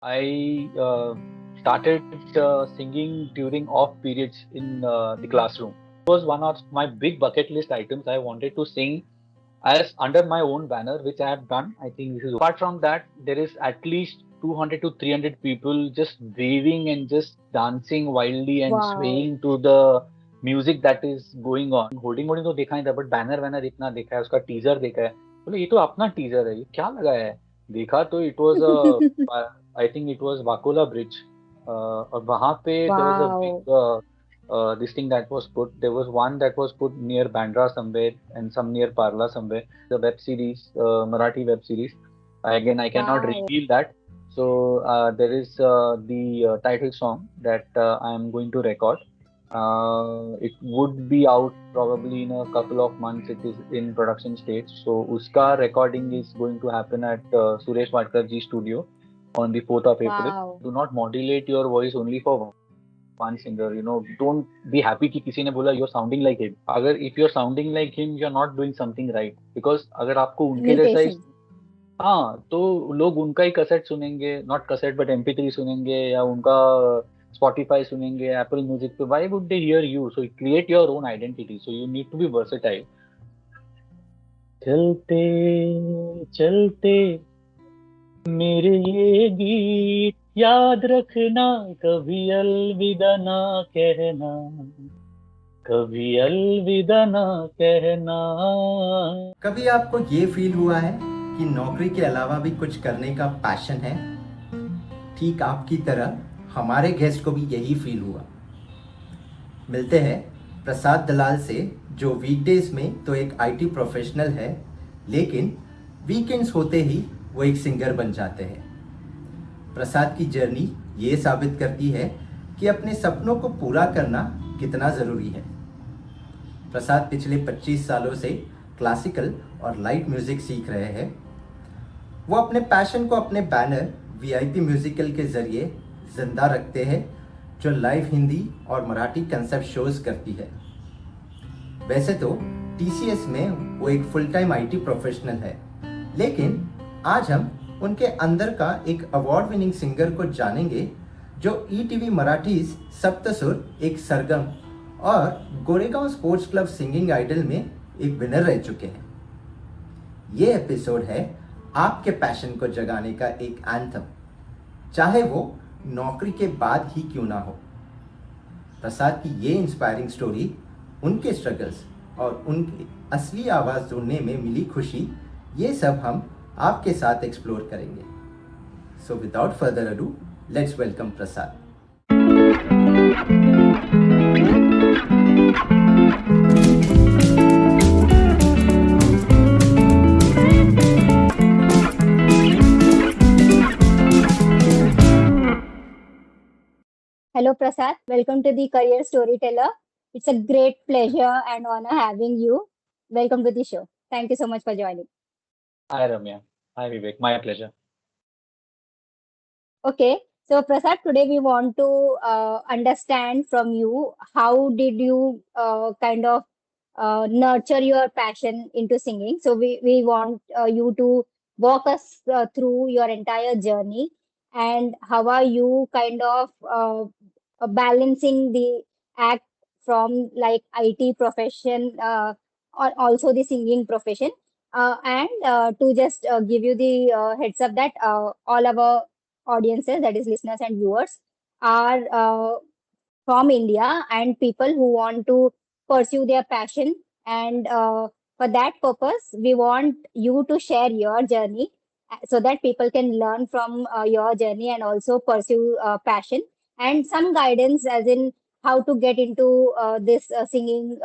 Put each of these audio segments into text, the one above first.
I started singing during off periods in the classroom. It was one of my big bucket list items. I wanted to sing as under my own banner, which I have done. I think this is apart from that, there is at least 200 to 300 people just waving and just dancing wildly and Wow. swaying to the music that is going on. Hoarding वोर्डिंग तो देखा नहीं था, but banner वैनर इतना देखा है, उसका teaser देखा है, बोले ये तो अपना टीजर है, ये क्या लगाया है, देखा तो it was I think it was Vakola bridge, और वहां पे there was a Wow. Big this thing that was put. There was one that was put near Bandra somewhere and some near Parla somewhere. The web series, Marathi web series. Again, I cannot Wow. reveal that. So there is the title song that I am going to record. It would be out probably in a couple of months. It is in production stage. So uska recording is going to happen at Suresh Vadkar ji studio on the 4th of April. Wow. Do not modulate your voice only for one singer. Don't be happy कि किसी ने बोला you're sounding like him. अगर if you're sounding like him, you're not doing something right. Because अगर आपको उनके जैसा ही, Imitation. हाँ, तो लोग उनका ही कैसेट सुनेंगे, नॉट कैसेट बट MP3 सुनेंगे, या उनका Spotify सुनेंगे, Apple Music पे. Why would they hear you? So create your own identity. So you need to be versatile. चलते चलते मेरे ये गीत याद रखना, कभी अलविदा ना कहना, कभी अलविदा ना कहना. कभी आपको ये फील हुआ है कि नौकरी के अलावा भी कुछ करने का पैशन है? ठीक आपकी तरह हमारे गेस्ट को भी यही फील हुआ. मिलते हैं प्रसाद दलाल से, जो वीकडेज में तो एक IT प्रोफेशनल है, लेकिन वीकेंड्स होते ही वो एक सिंगर बन जाते हैं. प्रसाद की जर्नी ये साबित करती है कि अपने सपनों को पूरा करना कितना ज़रूरी है. प्रसाद पिछले 25 सालों से क्लासिकल और लाइट म्यूज़िक सीख रहे हैं. वो अपने पैशन को अपने बैनर VIP म्यूजिकल के ज़रिए जिंदा रखते हैं, जो लाइव हिंदी और मराठी कंसेप्ट शोज करती है. वैसे तो TCS में वो एक फुल टाइम IT प्रोफेशनल है, लेकिन आज हम उनके अंदर का एक अवार्ड विनिंग सिंगर को जानेंगे, जो ETV मराठीज सप्तसुर, एक सरगम और Goregaon sports club singing idol में एक विनर रह चुके हैं. ये एपिसोड है आपके पैशन को जगाने का एक एंथम, चाहे वो नौकरी के बाद ही क्यों ना हो. प्रसाद की ये इंस्पायरिंग स्टोरी, उनके स्ट्रगल्स और उनकी असली आवाज़ सुनने में मिली खुशी, ये सब हम आपके साथ एक्सप्लोर करेंगे. So without further ado, let's welcome Prasad. Hello, Prasad. Welcome to the Career Storyteller. It's a great pleasure and honor having you. Welcome to the show. Thank you so much for joining. Hi Ramya. Hi Vivek. My pleasure. Okay, so Prasad, today we want to understand from you how did you kind of nurture your passion into singing. So we want you to walk us through your entire journey and how are you kind of balancing the act from like IT profession or also the singing profession. And to just give you the heads up that all our audiences, that is listeners and viewers, are from India and people who want to pursue their passion. And for that purpose, we want you to share your journey so that people can learn from your journey and also pursue passion and some guidance as in how to get into this singing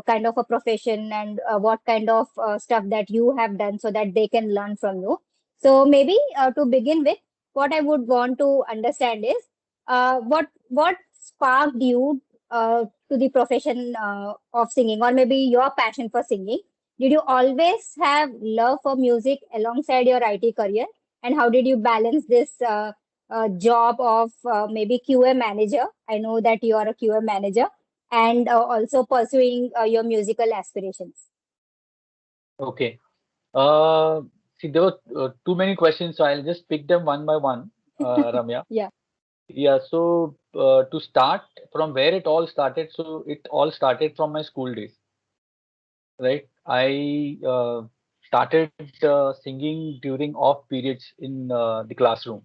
kind of a profession and what kind of stuff that you have done so that they can learn from you. So maybe to begin with, what I would want to understand is what sparked you to the profession of singing, or maybe your passion for singing? Did you always have love for music alongside your IT career, and how did you balance this job of maybe QA manager? I know that you are a QA manager, and also pursuing your musical aspirations. Okay. Uh, See, there were too many questions, so I'll just pick them one by one. Ramya. Yeah. Yeah, so to start from where it all started, so it all started from my school days, right? I started singing during off periods in the classroom,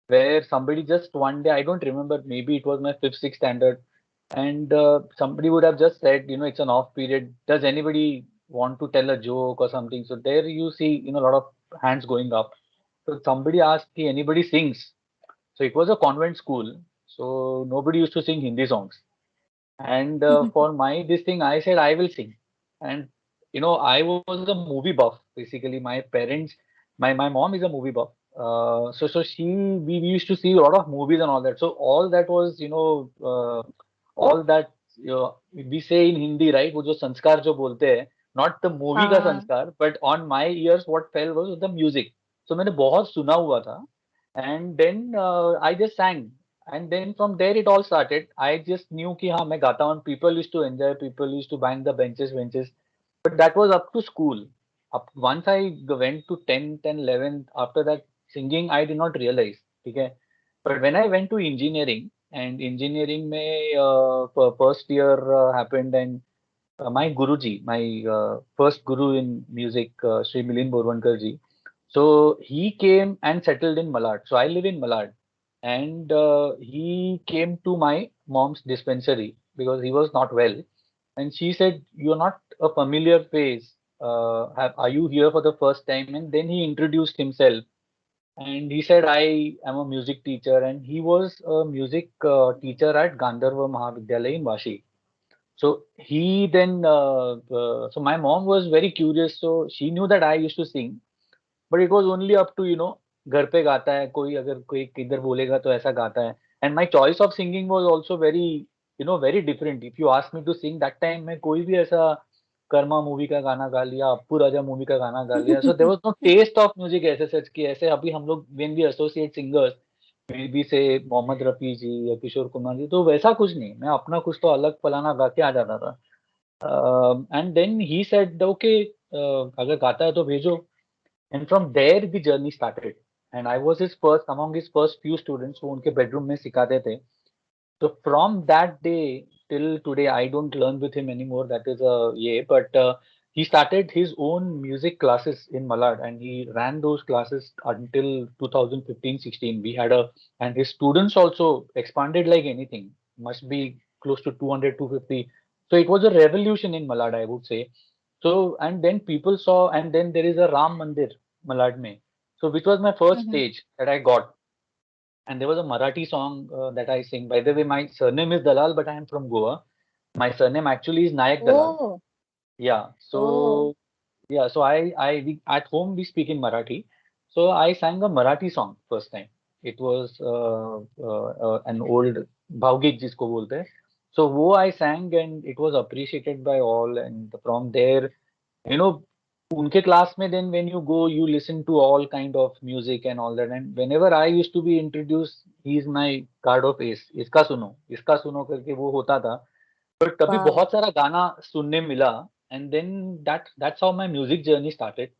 where somebody just one day, I don't remember, maybe it was my fifth, sixth standard, and somebody would have just said, it's an off period. Does anybody want to tell a joke or something? So there you see, a lot of hands going up. So somebody asked, "Hey, anybody sings?" So it was a convent school, so nobody used to sing Hindi songs. And for my this thing, I said I will sing. And I was a movie buff. Basically, my parents, my mom is a movie buff. So we used to see a lot of movies and all that. So all that was all that we say in Hindi, right? वो जो संस्कार जो बोलते हैं, not the movie का हाँ. संस्कार, but on my ears what fell was the music. So मैंने बहुत सुना हुआ था. And then I just sang. And then from there it all started. I just knew कि हाँ मैं गाता हूँ. People used to enjoy. People used to bang the benches. But that was up to school. Up once I went to 10th and 11th. After that singing I did not realize. ठीक है. But when I went to engineering and engineering में first year happened and my Guruji, my first guru in music, Sri Milind Borwankar ji. So he came and settled in Malad. So I live in Malad, and he came to my mom's dispensary because he was not well, and she said, "You're not a familiar face. Are you here for the first time?" And then he introduced himself, and he said, "I am a music teacher," and he was a music teacher at Gandharva Mahavidyalaya in Vashi. So he then, so my mom was very curious. So she knew that I used to sing, but it was only up to, घर पे गाता है कोई अगर कोई किधर बोलेगा तो ऐसा गाता है. And my choice of singing was also very, very different. If you ask me to sing that time, मैं कोई भी ऐसा कर्मा मूवी का गाना गा लिया, अप्पू राजा मूवी का गाना गा लिया. So there was no taste of music ऐसे सच की ऐसे अभी हम लोग when we associate singers, maybe से मोहम्मद रफी जी या किशोर कुमार जी, तो वैसा कुछ नहीं. मैं अपना कुछ तो अलग फलाना गा के आ जाता था. And then he said, okay, अगर गाता है तो भेजो. And from there the journey started. And I was his first among his first few students who उनके bedroom में सिखाते थे. So from that day till today, I don't learn with him anymore. That is a yeah, but he started his own music classes in Malad, and he ran those classes until 2015-16. We had a, and his students also expanded like anything. Must be close to 200, 250. So it was a revolution in Malad, I would say. So and then people saw, and then there is a Ram Mandir Malad mein. So which was my first Mhm. stage that I got, and there was a Marathi song that I sing. By the way, my surname is Dalal, but I am from Goa. My surname actually is Nayak Dalal. Oh, Yeah. oh. So yeah. So we, at home we speak in Marathi. So I sang a Marathi song first time. It was an old भावगीत जिसको बोलते हैं. So वो I sang and it was appreciated by all. And from there, you know, उनके class में then when you go you listen to all kind of music and all that, and whenever I used to be introduced, he is my card of ace. इसका सुनो करके वो होता था. But तभी Wow. बहुत सारा गाना सुनने मिला, and then that's how my music journey started.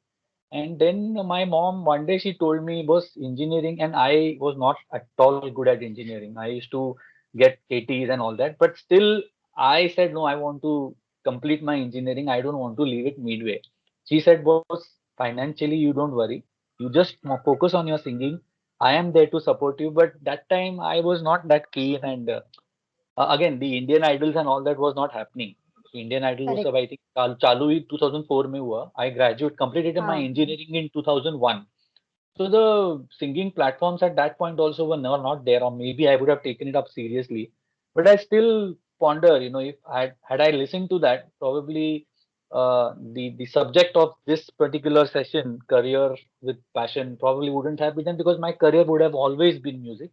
And then my mom one day she told me was engineering, and I was not at all good at engineering. I used to get 80s and all that, but still I said no, I want to complete my engineering. I don't want to leave it midway. She said, boss, financially you don't worry. You just focus on your singing. I am there to support you. But that time I was not that keen, and again the Indian Idols and all that was not happening. So Indian Idol was Correct. I think चालू ही 2004 में हुआ. I graduate completed my हाँ. engineering in 2001. So the singing platforms at that point also were not there, or maybe I would have taken it up seriously. But I still ponder, if had I listened to that, probably the subject of this particular session, career with passion, probably wouldn't have been, because my career would have always been music.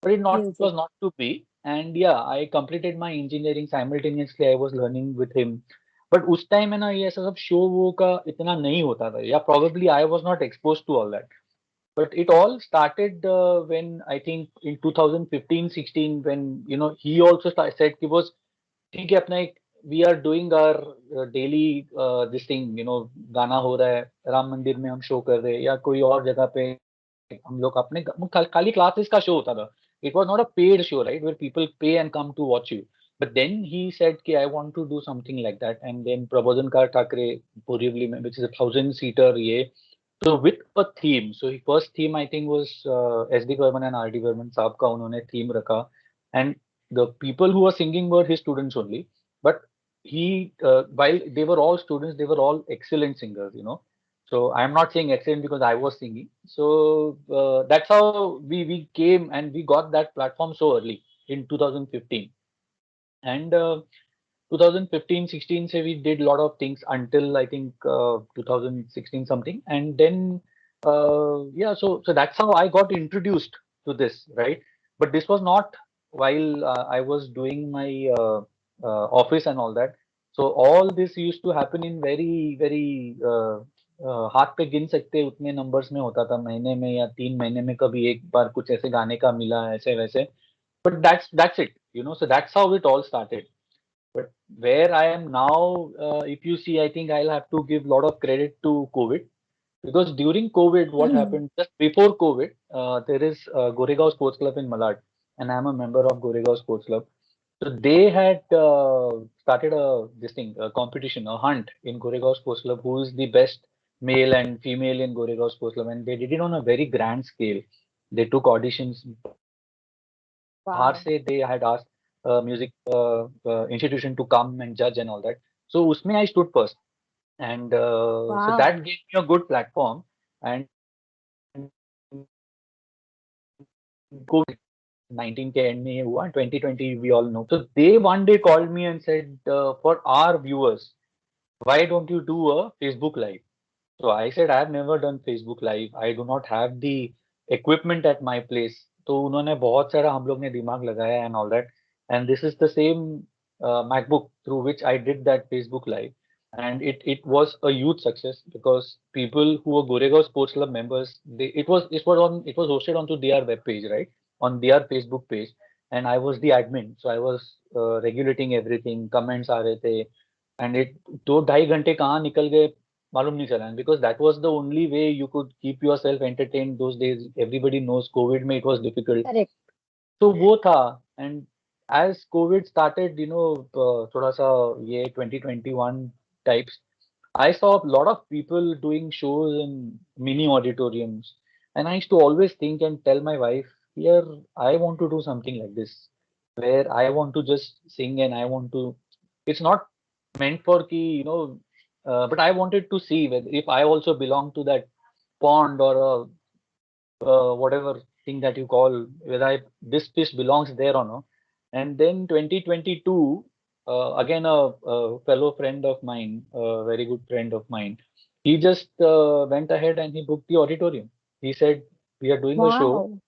But it Music. was not to be. And yeah, I completed my engineering simultaneously. I was learning with him. But उस time में ना ये ऐसा सब show वो का इतना नहीं होता था, या probably I was not exposed to all that. But it all started when I think in 2015-16, when he also said he was ठीक है अपना एक we are doing our daily this thing, गाना हो रहा है राम मंदिर में हम शो कर रहे हैं या कोई और जगह पे हम लोग अपने खाली classes का show होता था. It was not a paid show, right, where people pay and come to watch you. But then he said, "Ki I want to do something like that." And then Prabodhankar Thackeray, Borivali, which is a 1,000-seater, so with a theme. So his first theme I think was SD Burman and RD Burman साहब का उन्होंने theme रखा, and the people who were singing were his students only. But he, while they were all students, they were all excellent singers, So I'm not saying excellent because I was singing. So that's how we came and we got that platform so early in 2015. And 2015-16 say we did a lot of things until I think 2016 something, and then so that's how I got introduced to this, right? But this was not while I was doing my office and all that. So all this used to happen in very very हाथ पे गिन सकते उतने numbers में होता था, महीने में या 3 महीने में कभी एक बार कुछ ऐसे गाने का मिला ऐसे वैसे. But that's it, so that's how it all started. But where I am now, if you see, I think I'll have to give a lot of credit to COVID, because during COVID, what happened just before COVID, there is Goregaon Sports Club in Malad, and I'm a member of Goregaon Sports Club. So they had started a competition, a hunt in Goregaon Sports Club, who is the best male and female in Goregaon Sports Club, and they did it on a very grand scale. They took auditions. बाहर Wow. से they had asked music institution to come and judge and all that. So उसमें I stood first, and so Wow. that gave me a good platform. And COVID-19 के end में ये हुआ, 2020 we all know. So they one day called me and said, for our viewers, why don't you do a Facebook Live? So I said, I have never done Facebook Live. I do not have the equipment at my place. तो उन्होंने बहुत सारा हम लोग ने दिमाग लगाया and all that. And this is the same MacBook through which I did that Facebook Live. And it was a huge success because people who were Goregaon Sports Club members, it was hosted onto their web page, right? On their Facebook page. And I was the admin. So I was regulating everything. Comments आ रहे थे. And it 2-2.5 घंटे कहाँ निकल गए मालूम नहीं चला, because that was the only way you could keep yourself entertained those days. Everybody knows COVID में it was difficult. Correct. So वो था. And as COVID started, थोड़ा सा ये 2021 types, I saw a lot of people doing shows in mini auditoriums, and I used to always think and tell my wife, here I want to do something like this, where I want to just sing and I want to. It's not meant for ki, but I wanted to see whether if I also belong to that pond or whatever thing that you call, whether this fish belongs there or not. And then 2022, again a fellow friend of mine, a very good friend of mine, he just went ahead and he booked the auditorium. He said, "We are doing a show. Wow.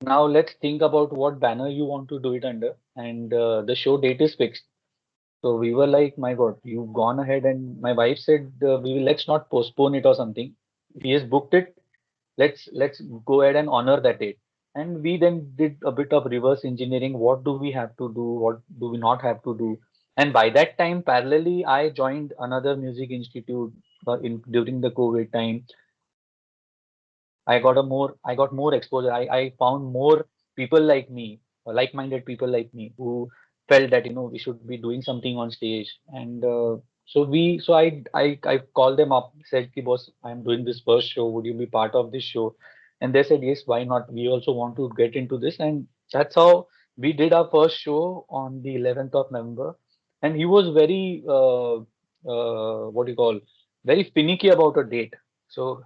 Now let's think about what banner you want to do it under, and the show date is fixed." So we were like, "My God, you've gone ahead." And my wife said, let's not postpone it or something. He has booked it. Let's go ahead and honor that date." And we then did a bit of reverse engineering. What do we have to do? What do we not have to do? And by that time, parallelly, I joined another music institute during the COVID time. I got more exposure. I found more people like me, like-minded people like me, who felt that we should be doing something on stage. And I called them up, said, "Ki boss, I'm doing this first show. Would you be part of this show?" And they said, "Yes, why not? We also want to get into this." And that's how we did our first show on the 11th of November. And he was very what do you call, very finicky about a date. So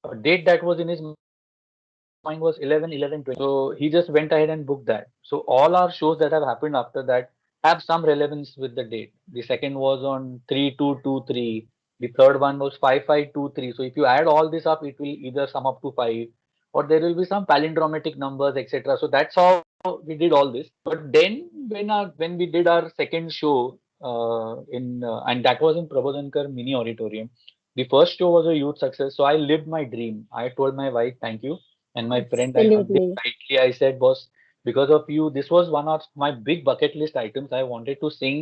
a date that was in his mind was 11/11/20. So he just went ahead and booked that. So all our shows that have happened after that have some relevance with the date. The second was on 3/2/23. The third one was 5/5/23. So if you add all this up, it will either sum up to 5, or there will be some palindromatic numbers, etc. So that's how we did all this. But then when we did our second show in and that was in Prabodhankar Mini Auditorium. The first show was a huge success. So I lived my dream. I told my wife, "Thank you." And my friend, I hugged him Absolutely. tightly. I said, "Boss, because of you, this was one of my big bucket list items. I wanted to sing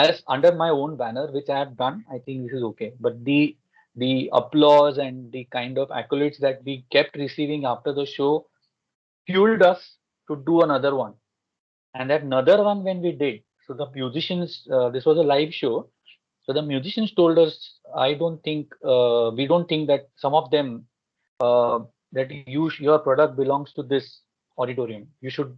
as under my own banner, which I have done. I think this is okay. But the applause and the kind of accolades that we kept receiving after the show fueled us to do another one. And that another one when we did, so the musicians, this was a live show. So the musicians told us, we don't think that some of them, uh, that your product belongs to this auditorium. You should,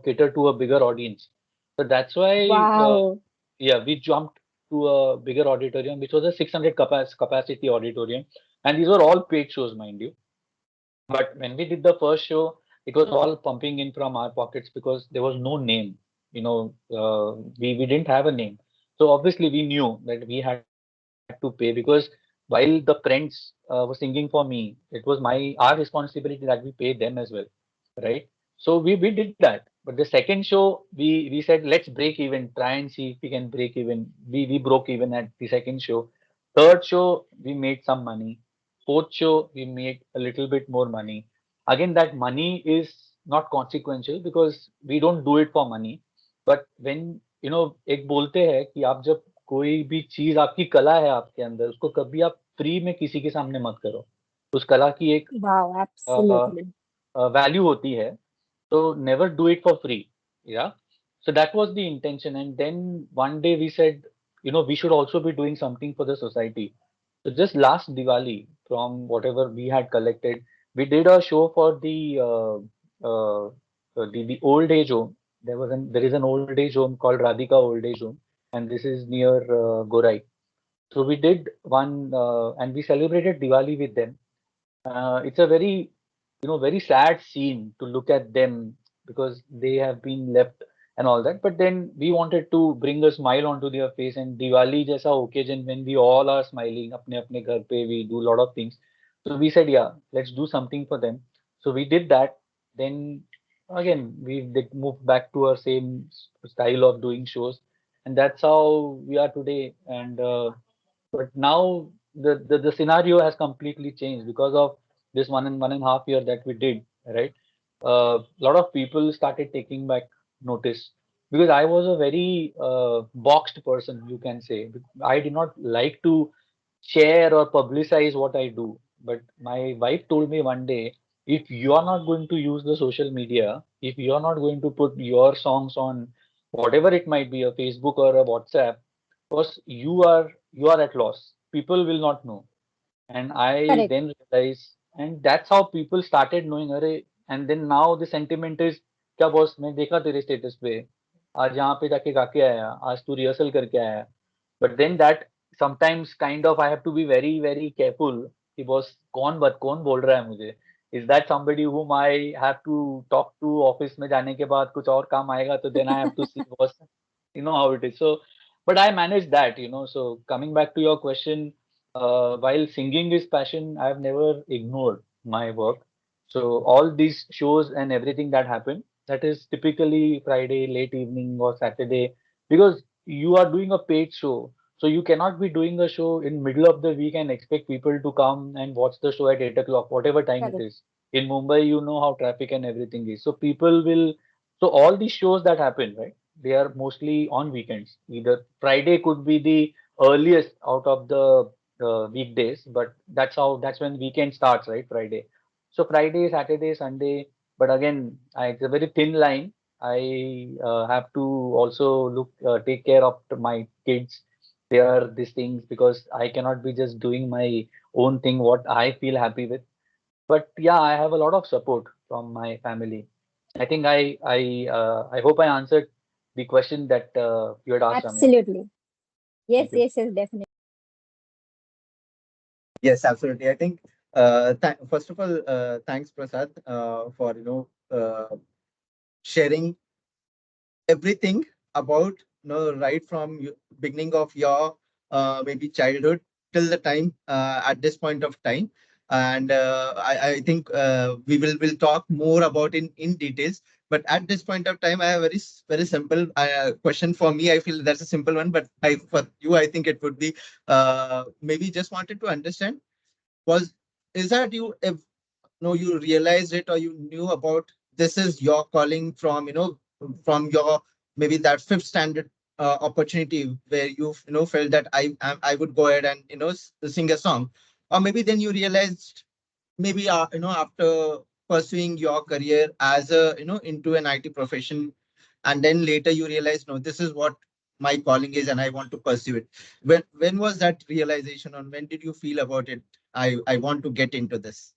cater to a bigger audience. So that's why, Wow. yeah, we jumped to a bigger auditorium, which was a 600 capacity auditorium. And these were all paid shows, mind you. But when we did the first show, it was all pumping in from our pockets because there was no name. We didn't have a name. So obviously we knew that we had to pay because while the friends were singing for me, it was our responsibility that we pay them as well, right? So we did that. But the second show, we said let's break even, try and see if we can break even. We broke even at the second show. Third show, we made some money. Fourth show, we made a little bit more money. Again, that money is not consequential because we don't do it for money. But when एक बोलते हैं कि आप जब कोई भी चीज आपकी कला है आपके अंदर उसको कभी आप फ्री में किसी के सामने मत करो उस कला की एक Wow, absolutely. वैल्यू होती है so never do it for free. Yeah. So that was the intention. And then one day we said, we should also be doing something for the society. So just last Diwali, from whatever we had collected, we did a show for the old age home. There is an old age home called Radhika Old Age Home, and this is near Gorai. So we did one, and we celebrated Diwali with them. It's a very, very sad scene to look at them because they have been left and all that. But then we wanted to bring a smile onto their face, and Diwali jaisa occasion when we all are smiling, apne apne ghar pe, we do a lot of things. So we said, yeah, let's do something for them. So we did that. Then again, we did move back to our same style of doing shows, and that's how we are today. And but now the scenario has completely changed because of this 1.5 year that we did, right? A lot of people started taking back notice because I was a very boxed person, you can say. I did not like to share or publicize what I do. But my wife told me one day, if you are not going to use the social media, if you are not going to put your songs on whatever it might be, a Facebook or a WhatsApp, because you are at loss. People will not know. And I Correct. then realized, and that's how people started knowing, अरे, and then now the sentiment is, क्या boss मैं देखा तेरे status पे आज यहाँ पे जाके गा के आया आज तू रिहर्सल करके आया but then that sometimes kind of I have to be very very careful कि बॉस कौन बोल रहा है मुझे is that somebody whom I have to talk to office में जाने के बाद कुछ और काम आएगा तो then I have to see boss you know how it is so but I manage that so coming back to your question while singing is passion, I've never ignored my work. So all these shows and everything that happen, that is typically Friday, late evening or Saturday, because you are doing a paid show. So you cannot be doing a show in middle of the week and expect people to come and watch the show at 8 o'clock, whatever time it Correct. is. In Mumbai, you know how traffic and everything is. So people will, so all these shows that happen, right? They are mostly on weekends. Either Friday could be the earliest out of the weekdays, but that's when weekend starts, right? Friday. So Friday, Saturday, Sunday. But again, it's a very thin line. I have to also take care of my kids. Their these things because I cannot be just doing my own thing what I feel happy with. But yeah, I have a lot of support from my family. I think I hope I answered the question that you had asked, Ramya. Absolutely. Yes, Thank you. yes, yes, definitely. Yes, absolutely. I think, first of all, thanks, Prasad, for sharing everything about right from beginning of your maybe childhood till the time at this point of time. And I think we will talk more about in details. But at this point of time, I have very simple question for me. I feel that's a simple one, but for you, I think it would be maybe just wanted to understand was is that you if no you realized it or you knew about this is your calling from from your maybe that fifth standard opportunity where you felt that I would go ahead and sing a song, or maybe then you realized, maybe after pursuing your career as a into an IT profession, and then later you realize, no, this is what my calling is and I want to pursue it. When was that realization, and when did you feel about it? I want to get into this.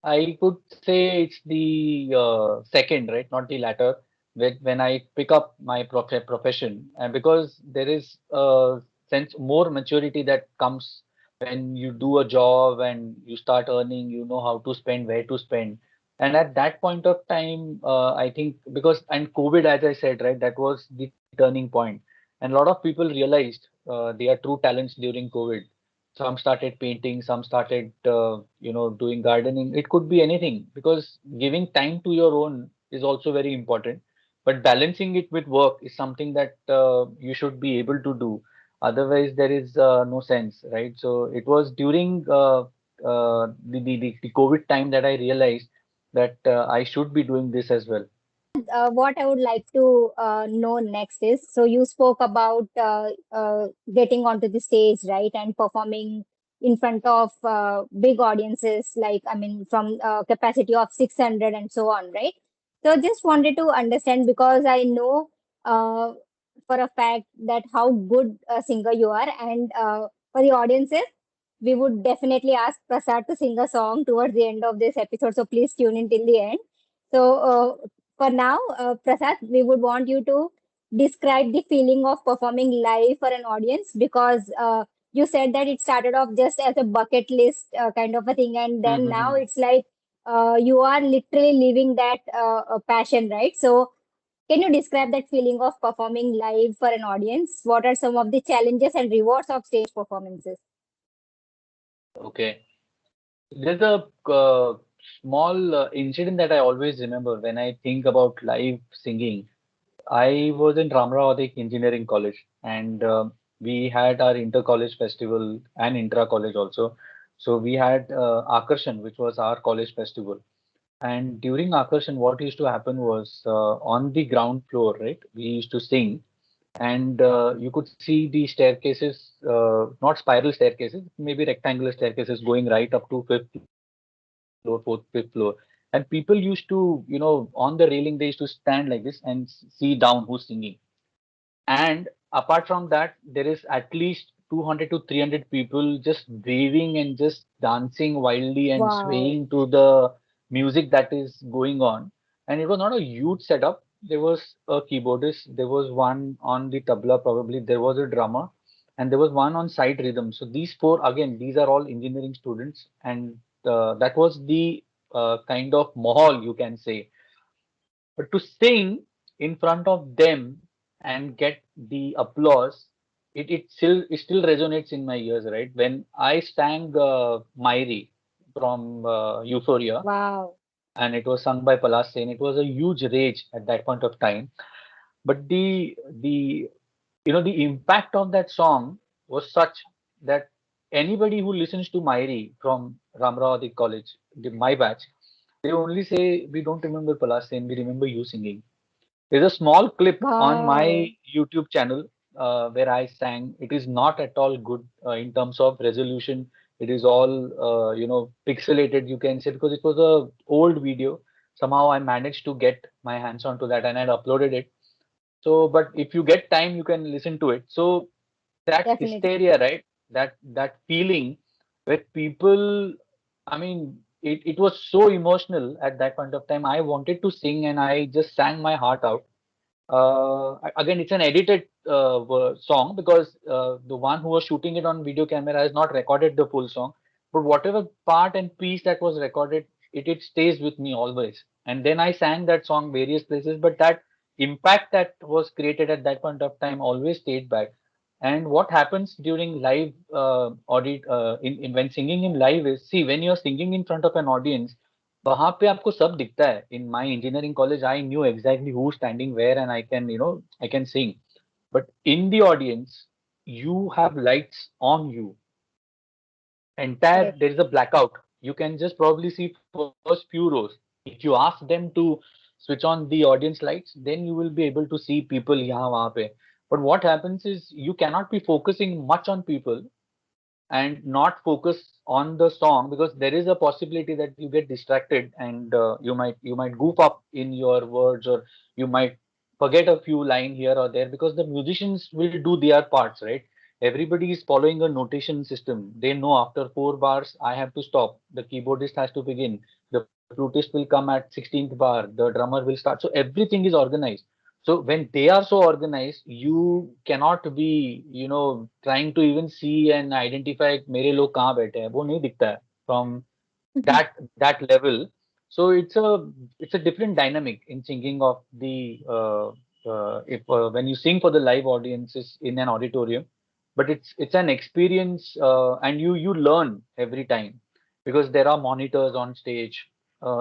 I could say it's the second, right, not the latter. When I pick up my profession, and because there is a sense more maturity that comes when you do a job and you start earning, you know how to spend, where to spend. And at that point of time, I think because and COVID, as I said, right, that was the turning point, and a lot of people realized their true talents during COVID. Some started painting, some started doing gardening. It could be anything, because giving time to your own is also very important, but balancing it with work is something that you should be able to do. Otherwise there is no sense, right? So it was during the COVID time that I realized that I should be doing this as well. What I would like to know next is, so you spoke about getting onto the stage, right, and performing in front of big audiences, like, I mean, from capacity of 600 and so on, right? So just wanted to understand, because I know uh, for a fact that how good a singer you are, and for the audiences, we would definitely ask Prasad to sing a song towards the end of this episode. So please tune in till the end. So for now, Prasad, we would want you to describe the feeling of performing live for an audience, because you said that it started off just as a bucket list kind of a thing, and then now it's like you are literally living that passion, right? So can you describe that feeling of performing live for an audience? What are some of the challenges and rewards of stage performances? Okay. There's a small incident that I always remember when I think about live singing. I was in Ramravati Engineering College, and we had our inter-college festival and intra-college also. So we had Akarshan, which was our college festival. And during Akarshan, what used to happen was on the ground floor, right? We used to sing, and you could see the staircases, not spiral staircases, maybe rectangular staircases going right up to fifth floor, fifth floor. And people used to, on the railing, they used to stand like this and see down who's singing. And apart from that, there is at least 200 to 300 people just waving and just dancing wildly and Wow. swaying to the music that is going on. And it was not a huge setup. There was a keyboardist, there was one on the tabla, probably, there was a drummer, and there was one on side rhythm. So these four, again, these are all engineering students, and that was the kind of mahal, you can say. But to sing in front of them and get the applause, it still resonates in my ears, right? When I sang Mairi from Euphoria, Wow. and it was sung by Palas Sen, it was a huge rage at that point of time. But the impact of that song was such that anybody who listens to Mairi from Ramravati College, my batch, they only say, we don't remember Palas Sen, we remember you singing. There's a small clip on my Wow. YouTube channel where I sang. It is not at all good in terms of resolution. It is all pixelated, you can say, because it was a old video. Somehow I managed to get my hands onto that and I uploaded it. So, but if you get time, you can listen to it. So that Definitely. hysteria, right? That feeling where people, I mean, it was so emotional at that point of time. I wanted to sing and I just sang my heart out. Again, it's an edited song, because the one who was shooting it on video camera has not recorded the full song. But whatever part and piece that was recorded, it stays with me always. And then I sang that song various places, but that impact that was created at that point of time always stayed back. And what happens during live in when singing in live is, see, when you're singing in front of an audience, वहां पे आपको सब दिखता है. In my engineering college, I knew exactly who's standing where, and I can sing. But in the audience, you have lights on you. There is a blackout. You can just probably see first few rows. If you ask them to switch on the audience lights, then you will be able to see people यहाँ वहाँ पे. But what happens is you cannot be focusing much on people and not focus on the song, because there is a possibility that you get distracted and you might goof up in your words, or you might forget a few line here or there, because the musicians will do their parts, right? Everybody is following a notation system. They know after 4 bars I have to stop, the keyboardist has to begin, the flutist will come at 16th bar, the drummer will start. So everything is organized. So when they are so organized, you cannot be, trying to even see and identify मेरे लोग कहाँ बैठे हैं, वो नहीं दिखता है from that level. So it's a different dynamic in singing of the if when you sing for the live audiences in an auditorium, but it's an experience, and you learn every time, because there are monitors on stage.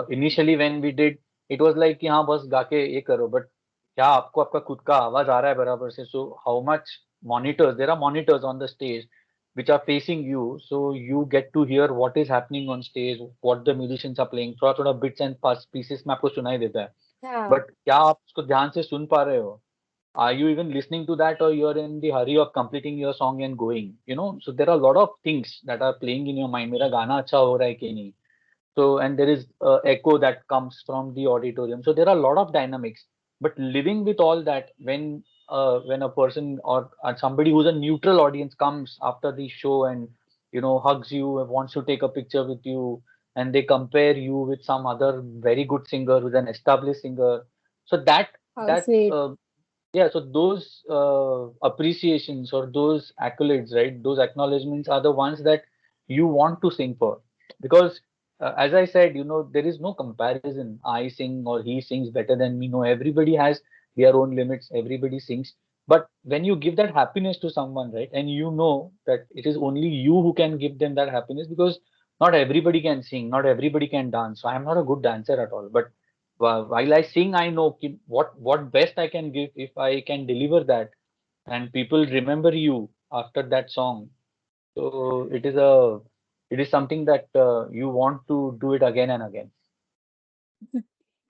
Initially when we did, it was like कि हाँ बस गा के ये करो, but क्या आपको आपका खुद का आवाज आ रहा है बराबर से? So how much monitors, there are monitors on the stage which are facing you, so you get to hear what is happening on stage, what the musicians are playing. थोड़ा थोड़ा bits and pieces में आपको सुनाई देता है, हाँ. but क्या आप उसको ध्यान से सुन पा रहे हो? Are you even listening to that, or you're in the hurry of completing your song and going? So there are a lot of things that are playing in your mind. मेरा गाना अच्छा हो रहा है कि नहीं? So, and there is echo that comes from the auditorium. So there are a lot of dynamics. But living with all that, when a person or somebody who's a neutral audience comes after the show and hugs you, wants to take a picture with you, and they compare you with some other very good singer who's an established singer. So that How that sweet. yeah, so those appreciations or those accolades, right? Those acknowledgements are the ones that you want to sing for, because as I said, there is no comparison. I sing or he sings better than me. No, everybody has their own limits. Everybody sings. But when you give that happiness to someone, right, and you know that it is only you who can give them that happiness, because not everybody can sing, not everybody can dance. So I am not a good dancer at all. But while I sing, I know what best I can give if I can deliver that, and people remember you after that song. So it is something that you want to do it again and again.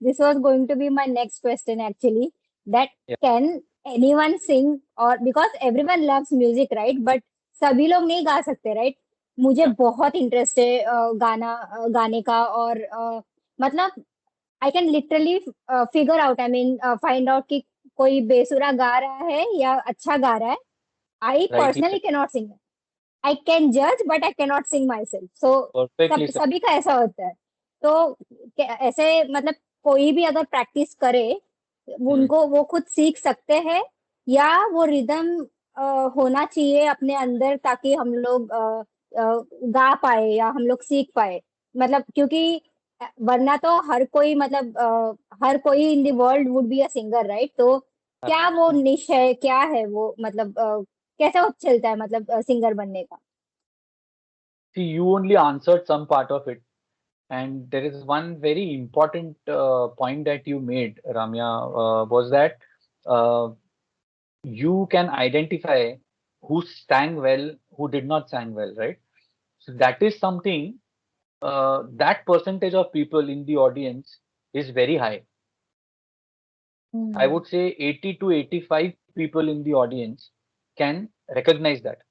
This was going to be my next question actually. That Yeah, can anyone sing, or because everyone loves music, right? But सभी लोग नहीं गा सकते, right? मुझे yeah, बहुत interest है गाने का, और मतलब I can literally figure out, I mean find out कि कोई बेसुरा गा रहा है या अच्छा गा रहा है. I rightly personally said, can not sing. I can जज but I can not sing myself. So perfectly said. सभी का ऐसा होता है. तो ऐसे मतलब कोई भी अगर प्रैक्टिस करे, Hmm. उनको वो खुद सीख सकते हैं, या वो रिदम होना चाहिए अपने अंदर ताकि हम लोग गा पाए या हम लोग सीख पाए. मतलब क्योंकि वरना तो हर कोई मतलब हर कोई in the world would be a singer, right? तो क्या वो निश है, क्या है वो, मतलब कैसे वो चलता है, मतलब सिंगर बनने का? See, you only answered some part of it, and there is one very important point that you made, Ramya, was that uh, you can identify who sang well, who did not sang well, right? So that is something, that percentage of people in the audience is very high. I hmm. would say 80 to 85 people in the audience can recognize that.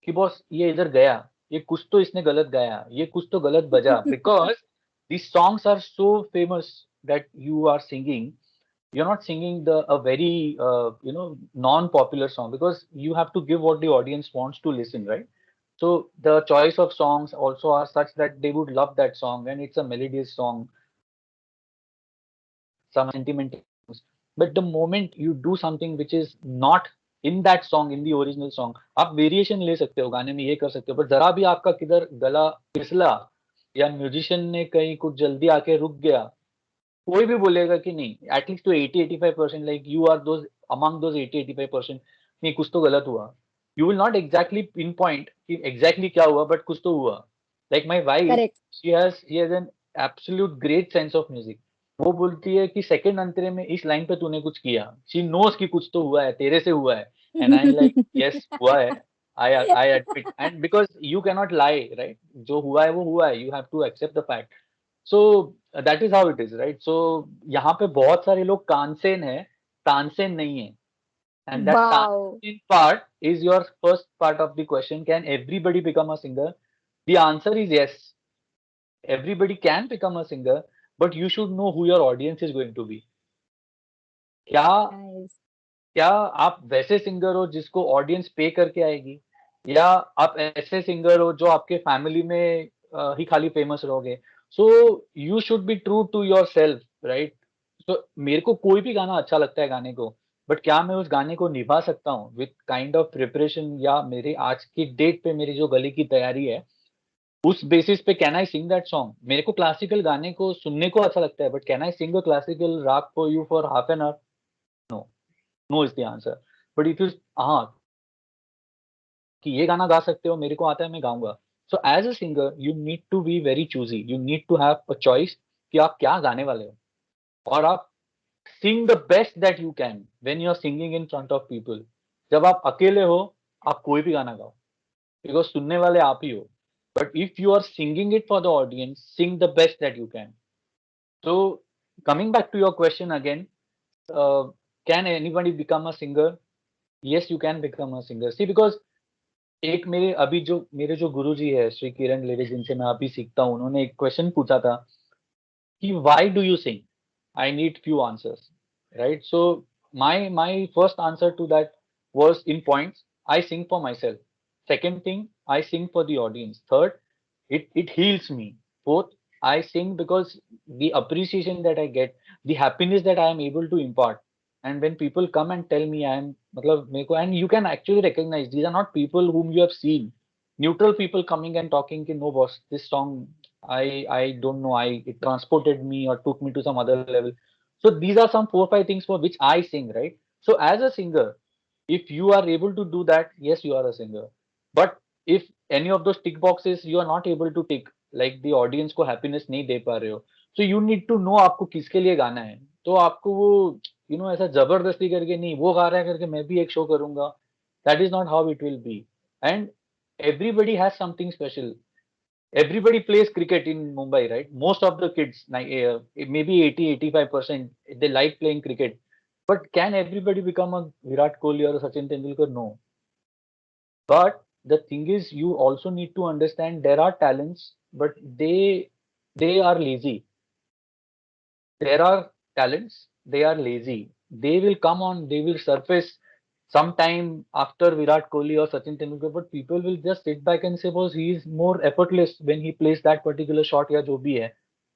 कि boss ये इधर गया, ये कुछ तो इसने गलत गाया, ये कुछ तो गलत बजा, because these songs are so famous that you are singing. You're not singing a very non-popular song, because you have to give what the audience wants to listen, right? So the choice of songs also are such that they would love that song, and it's a melodious song, some sentimental songs. But the moment you do something which is not in that song, in the original song, आप variation ले सकते हो, गाने में ये कर सकते हो, पर जरा भी आपका किधर गला फिसला या म्यूजिशियन ने कहीं कुछ जल्दी आके रुक गया, कोई भी बोलेगा कि नहीं, at least to 80-85%, like you are those among those 80-85%, नहीं कुछ तो गलत हुआ. You will not exactly pin point कि एग्जैक्टली क्या हुआ, बट कुछ तो हुआ. Like my wife, correct. She has an absolute great sense of music. वो बोलती है कि सेकंड अंतरे में इस लाइन पे तूने कुछ किया, शी नोस कि कुछ तो हुआ है, तेरे से हुआ है. एंड आई लाइक यस हुआ है, I admit, and because you can not lie, right? जो हुआ है वो हुआ है, you have to accept the fact. So that is how it is, right? So यहाँ पे बहुत सारे लोग कांसेन है, तानसेन नहीं है. And that Wow. tanseen part is your first part of the question. Can everybody become a singer? The answer is yes. Everybody can become a singer, but you should know who your audience is going to be. क्या Nice. क्या आप वैसे singer हो जिसको audience पे करके आएगी, या आप ऐसे सिंगर हो जो आपके फैमिली में ही खाली फेमस रहोगे? So you should be true to yourself, right? तो मेरे को कोई भी गाना अच्छा लगता है गाने को, बट क्या मैं उस गाने को निभा सकता हूँ विथ काइंड ऑफ प्रिपरेशन, या मेरे आज की डेट पे मेरी जो गले की तैयारी है उस बेसिस पे can I sing that song? मेरे को क्लासिकल गाने को सुनने को अच्छा लगता है, but can I sing a classical raga for you for half an hour? No. No is the answer. But if you, हाँ, कि ये गाना गा सकते हो, मेरे को आता है, मैं गाऊंगा. So as a singer you need to be very choosy, you need to have a choice कि आप क्या गाने वाले हो, और आप sing the best that you can when you are singing in front of people. जब आप अकेले हो, आप कोई भी गाना गाओ, बिकॉज सुनने वाले आप ही हो. But if you are singing it for the audience, sing the best that you can. So coming back to your question again, can anybody become a singer? Yes, you can become a singer. See, because एक मेरे जो गुरुजी है श्री किरण लेडे, जिनसे मैं अभी सीखता हूँ, उन्होंने एक क्वेश्चन पूछा था कि why do you sing? I need few answers, right? So my first answer to that was in points. I sing for myself. Second thing, I sing for the audience. Third, it heals me. Fourth, I sing because the appreciation that I get, the happiness that I am able to impart. And when people come and tell me I am, matlab, मेरे को, and you can actually recognize these are not people whom you have seen. Neutral people coming and talking कि no boss, this song I don't know, it transported me or took me to some other level. So these are some 4 5 things for which I sing, right? So as a singer, if you are able to do that, yes, you are a singer. But if any of those tick boxes you are not able to tick, like the audience को happiness नहीं दे पा रहे हो, so you need to know आपको किसके लिए गाना है. तो आपको वो ऐसा जबरदस्ती करके नहीं, वो गा रहा है करके मैं भी एक शो करूंगा. That is not how it will be. And everybody has something special. Everybody plays cricket in Mumbai, right? Most of the kids, like maybe 80 85%, they like playing cricket. But can everybody become a Virat Kohli or a Sachin Tendulkar? No. But the thing is, you also need to understand there are talents, but they are lazy. There are talents, they are lazy. They will come on, they will surface sometime after Virat Kohli or Sachin Tendulkar, but people will just sit back and say, "Boss, he is more effortless when he plays that particular shot या जो भी है."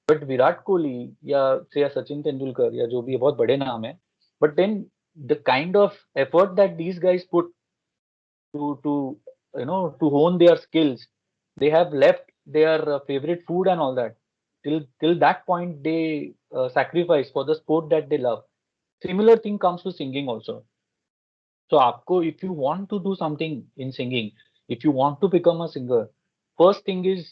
But Virat Kohli या say या Sachin Tendulkar या जो भी है, बहुत बड़े नाम है. But then the kind of effort that these guys put to to hone their skills, they have left their favorite food and all that. Till that point, they sacrifice for the sport that they love. Similar thing comes to singing also. So आपको, if you want to do something in singing, if you want to become a singer, first thing is,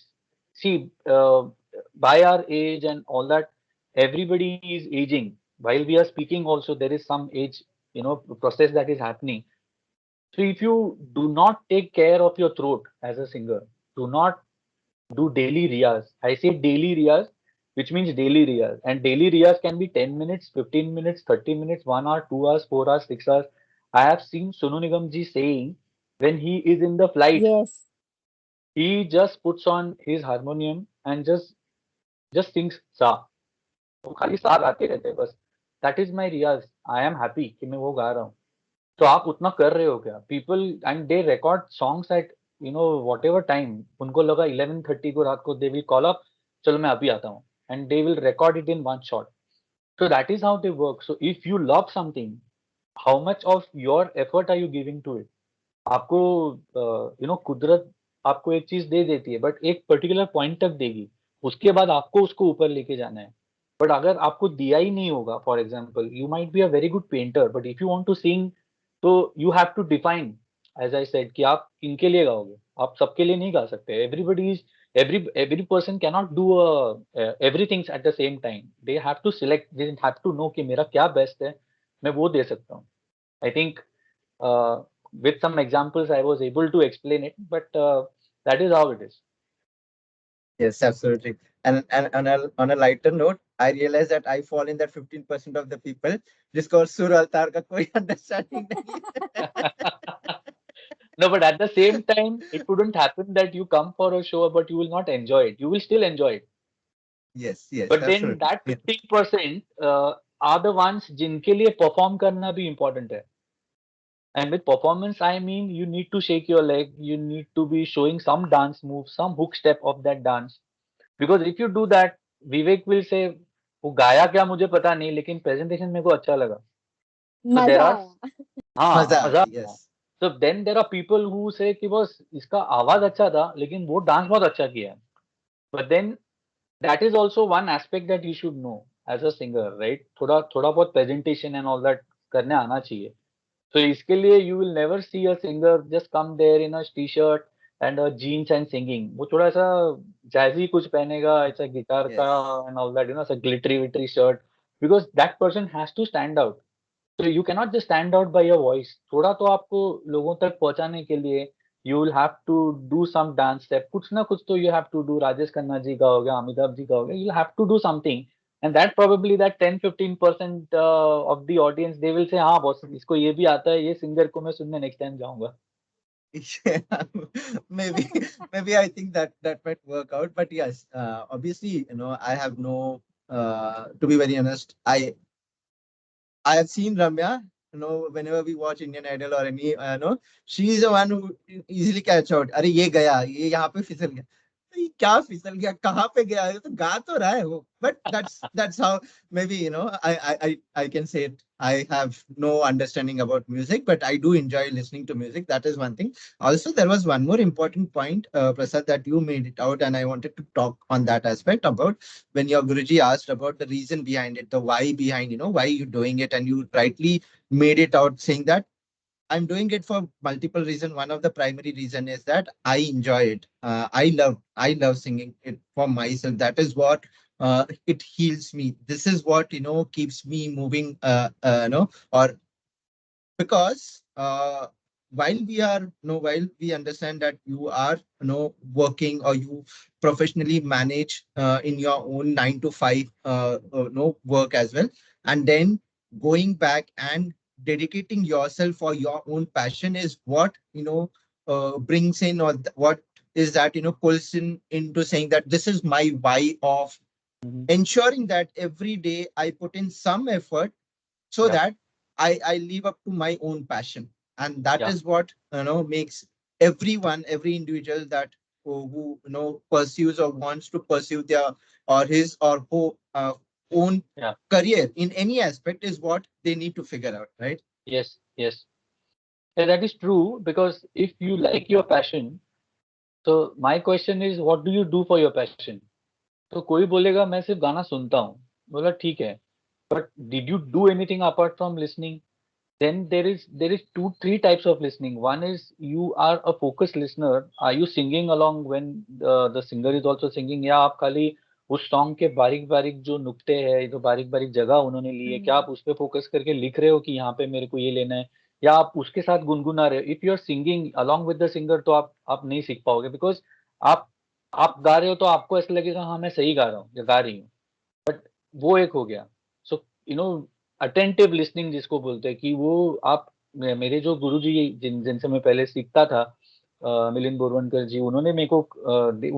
see, by our age and all that, everybody is aging. While we are speaking also, there is some age, process that is happening. So if you do not take care of your throat as a singer, do not do daily riyaz. I say daily riyaz, which means daily riyaz. And daily riyaz can be 10 minutes, 15 minutes, 30 minutes, 1 hour, 2 hours, 4 hours, 6 hours. I have seen Sonu Nigam ji saying when he is in the flight, Yes. he just puts on his harmonium and just sings sa. वो खाली सा गाते रहते हैं बस. That is my riyaz. I am happy कि मैं वो गा रहा हूँ. तो आप उतना कर रहे हो क्या? People and they record songs at whatever time. उनको लगा 11:30 को रात को, दे विल कॉल अप, चलो मैं अभी आता हूँ, and they will record it in one shot. So that is how they work. So if you love something, how much of your effort are you giving to it? आपको कुदरत आपको एक चीज दे देती है, बट एक पर्टिकुलर पॉइंट तक देगी. उसके बाद आपको उसको ऊपर लेके जाना है. बट अगर आपको दिया ही नहीं होगा, for example, you might be a very good painter, but if you want to sing, तो you have to define, as I said, कि आप किनके लिए गाओगे. आप सबके लिए नहीं गा सकते. Everybody is every person can not do everything at the same time. They have to select, they have to know कि मेरा क्या बेस्ट है, मैं वो दे सकता हूँ. I think with some examples I was able to explain it, but that is how it is. Yes, absolutely. And on a lighter note, I realized that I fall in that 15% of the people जिसको सुर और तार का कोई understanding नहीं है. No, but at the same time, it wouldn't happen that you come for a show, but you will not enjoy it. You will still enjoy it. Yes, yes, But then absolutely. that Yeah. 15% are the ones जिनके लिए perform करना भी important है. And with performance, I mean you need to shake your leg, you need to be showing some dance move, some hook step of that dance. Because if you do that, Vivek will say, वो गाया क्या मुझे पता नहीं, लेकिन presentation मेरे को अच्छा लगा. So there मजा are, आया. हाँ मजा मजा आया. आया. Yes. So then there are people who say कि बस इसका आवाज अच्छा था, लेकिन वो डांस बहुत अच्छा किया है. But then that is also one aspect that you should know as a singer, right? थोड़ा थोड़ा बहुत presentation and all that करने आना चाहिए. So इसके लिए you will never see a singer just come there in a t-shirt and a jeans and singing. वो थोड़ा सा jazzy कुछ पहनेगा, ऐसा गिटार का Yes. and all that, ऐसा glittery wittery shirt, because that person has to stand out. So you cannot just stand out by your voice. थोड़ा तो आपको लोगों तक पहुंचाने के लिए you will have to do some dance step. कुछ ना कुछ तो you have to do. Rajesh Khanna ji का हो गया, अमिताभ जी का हो गया. You'll have to do something. And that probably that 10-15% of the audience, they will say, हाँ बॉस इसको ये भी आता है, ये सिंगर को मैं सुनने नेक्स्ट टाइम जाऊंगा. Yeah, maybe maybe I think that that might work out. But yes, obviously, I have no. To be very honest, I have seen Ramya. Whenever we watch Indian Idol or any, she is the one who easily catch out. अरे ये गया, ये यहाँ पे फिसल गया. ये क्या फिसल गया, कहाँ पे गया, ये तो गा तो रहा है वो. But that's how maybe I can say it. I have no understanding about music, but I do enjoy listening to music. That is one thing. Also, there was one more important point, Prasad, that you made it out, and I wanted to talk on that aspect about when your Guruji asked about the reason behind it, the why behind, why you're doing it, and you rightly made it out saying that I'm doing it for multiple reasons. One of the primary reason is that I enjoy it. I love singing it for myself. That is what it heals me. This is what keeps me moving. Or because while we understand that you are working or you professionally manage in your own 9 to 5 work as well, and then going back and dedicating yourself for your own passion is what brings in, or what is that pulls in into saying that this is my why of Mhm. ensuring that every day I put in some effort so Yeah, that I live up to my own passion. And that yeah, is what makes every individual that who pursues or wants to pursue their or his or own yeah. career in any aspect is what they need to figure out, right? Yes, yes. Yeah, that is true, because if you like your passion, so my question is, what do you do for your passion? तो कोई बोलेगा मैं सिर्फ गाना सुनता हूँ. बोला ठीक है, but did you do anything apart from listening? Then there is three types of listening. One is you are a focused listener. Are you singing along when the singer is also singing, या आप खाली उस song के बारीक बारीक जो नुक्ते हैं, जो बारीक बारीक जगह उन्होंने ली है, क्या आप उस पे फोकस करके लिख रहे हो कि यहाँ पे मेरे को ये लेना है, या आप उसके साथ गुनगुना रहे हो? If you are singing along with the singer, तो आप नहीं सीख पाओगे, बिकॉज आप आप गा रहे हो तो आपको ऐसा लगेगा हाँ मैं सही गा रहा हूँ या गा रही हूँ. बट वो एक हो गया. So you know attentive listening जिसको बोलते हैं, कि वो आप मेरे जो गुरुजी जिनसे मैं पहले सीखता था, मिलिंद बोरवनकर जी, उन्होंने मेरे को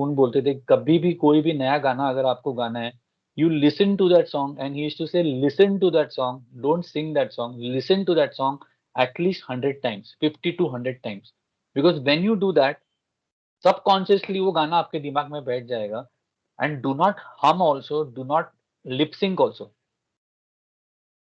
उन बोलते थे कभी भी कोई भी नया गाना अगर आपको गाना है, you listen to that song, and he used to say listen to that song, don't sing that song, listen to that song at least 100 times, 50 to 100 times. Because when you do that, subconsciously वो गाना आपके दिमाग में बैठ जाएगा. And do not hum also, do not lip sync also.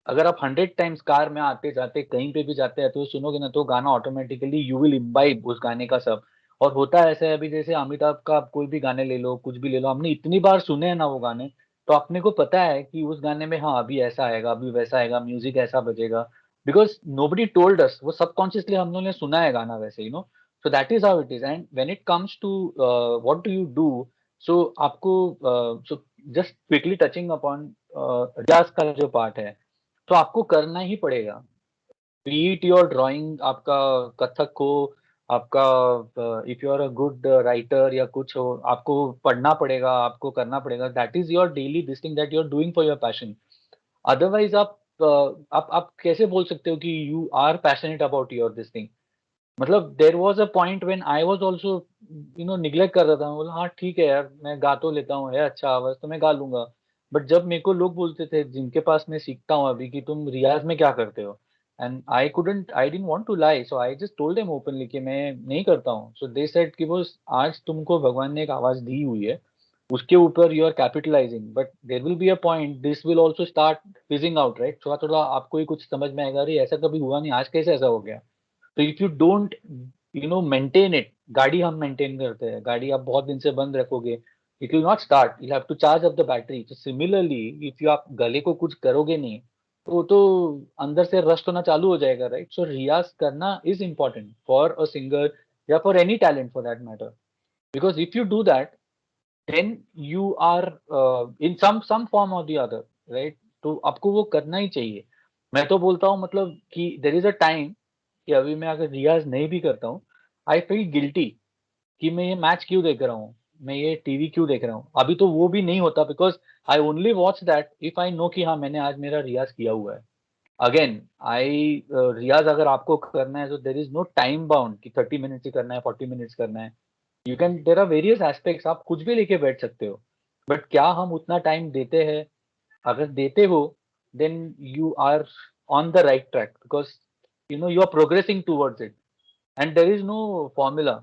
अगर आप 100 times car में आते जाते कहीं पे भी जाते हैं तो सुनोगे ना, तो गाना ऑटोमेटिकली यू विल इम्बाइब उस गाने का सब. और होता है ऐसे, अभी जैसे अमिताभ का आप कोई भी गाने ले लो, कुछ भी ले लो, हमने इतनी बार सुने हैं ना वो गाने, तो अपने को पता है कि उस गाने में हाँ अभी ऐसा आएगा, अभी वैसा आएगा, म्यूजिक ऐसा बजेगा. बिकॉज नोबडी टोल्ड अस, वो सबकॉन्शियसली हम लोगों ने सुना है गाना वैसे, so that is how it is. And when it comes to what do you do, so आपको so just quickly touching upon riyaz का जो पार्ट है, तो आपको करना ही पड़ेगा. बीट योर ड्राइंग, आपका कथक हो, आपका if you are a good writer या कुछ हो, आपको पढ़ना पड़ेगा, आपको करना पड़ेगा, that is your daily this thing that you are doing for your passion. Otherwise आप कैसे बोल सकते हो कि you are passionate about your this thing? मतलब there was a point when I was also neglect कर रहा था। मैं बोला हाँ ठीक है यार, मैं गा तो लेता हूँ, है अच्छा आवाज तो मैं गा लूंगा। बट जब मेरे को लोग बोलते थे जिनके पास मैं सीखता हूँ अभी कि तुम रियाज में क्या करते हो, and I didn't want to lie, so I just told them openly कि मैं नहीं करता हूँ। सो दे सेड कि वो आज तुमको भगवान ने एक आवाज दी हुई है, उसके ऊपर you are capitalising, but there will be a point this will also start fizzing out, right? थोड़ा थोड़ा आपको ही कुछ समझ में आएगा, अरे ऐसा कभी हुआ नहीं, आज कैसे ऐसा हो गया? तो if you don't maintain it, गाड़ी हम मेंटेन करते हैं, गाड़ी आप बहुत दिन से बंद रखोगे, it will not start, you have to charge up the battery. तो सिमिलरली इफ यू आप गले को कुछ करोगे नहीं, तो वो तो अंदर से रस्ट होना चालू हो जाएगा, राइट? सो रियाज करना is important for a singer या for any talent for that matter, because if you do that then you are in some form or the other, right? तो आपको वो करना ही चाहिए। मैं तो बोलता हूँ मतलब कि देर इज अ टाइम कि अभी मैं अगर रियाज नहीं भी करता हूँ, आई फील गिल्टी कि मैं ये मैच क्यों देख रहा हूँ, मैं ये टीवी क्यों देख रहा हूँ। अभी तो वो भी नहीं होता, because I only watch that if I know कि हाँ मैंने आज मेरा रियाज किया हुआ है। अगेन आई रियाज अगर आपको करना है तो there is no time bound कि 30 मिनट्स ही करना है, 40 मिनट्स करना है। You can, there are various aspects, आप कुछ भी लेके बैठ सकते हो, बट क्या हम उतना टाइम देते हैं? अगर देते हो then you are on the right track, because you are progressing towards it, and there is no formula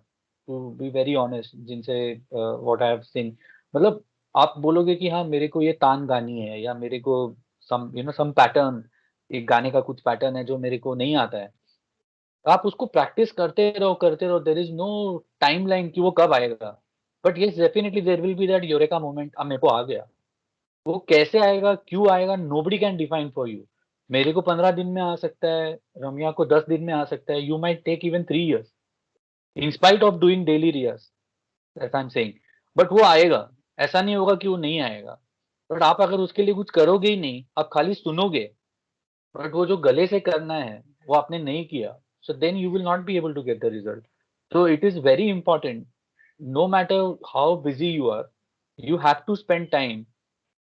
to be very honest. जिनसे व्हाट आई हैव सीन, मतलब आप बोलोगे कि हाँ मेरे को ये तान गानी है, या मेरे को सम पैटर्न, एक गाने का कुछ पैटर्न है जो मेरे को नहीं आता है, आप उसको प्रैक्टिस करते रहो, there is no timeline कि वो कब आएगा। But yes definitely there will be that eureka moment, अब मेरे को आ गया। वो कैसे आएगा, क्यों आएगा, nobody can define for you. मेरे को 15 दिन में आ सकता है, रम्या को 10 दिन में आ सकता है, you might take even 3 years in spite of doing daily riyaz, that I am saying. But वो आएगा, ऐसा नहीं होगा कि वो नहीं आएगा। बट आप अगर उसके लिए कुछ करोगे ही नहीं, आप खाली सुनोगे, बट वो जो गले से करना है वो आपने नहीं किया, so then you will not be able to get the result. So it is very important, no matter how busy you are, you have to spend time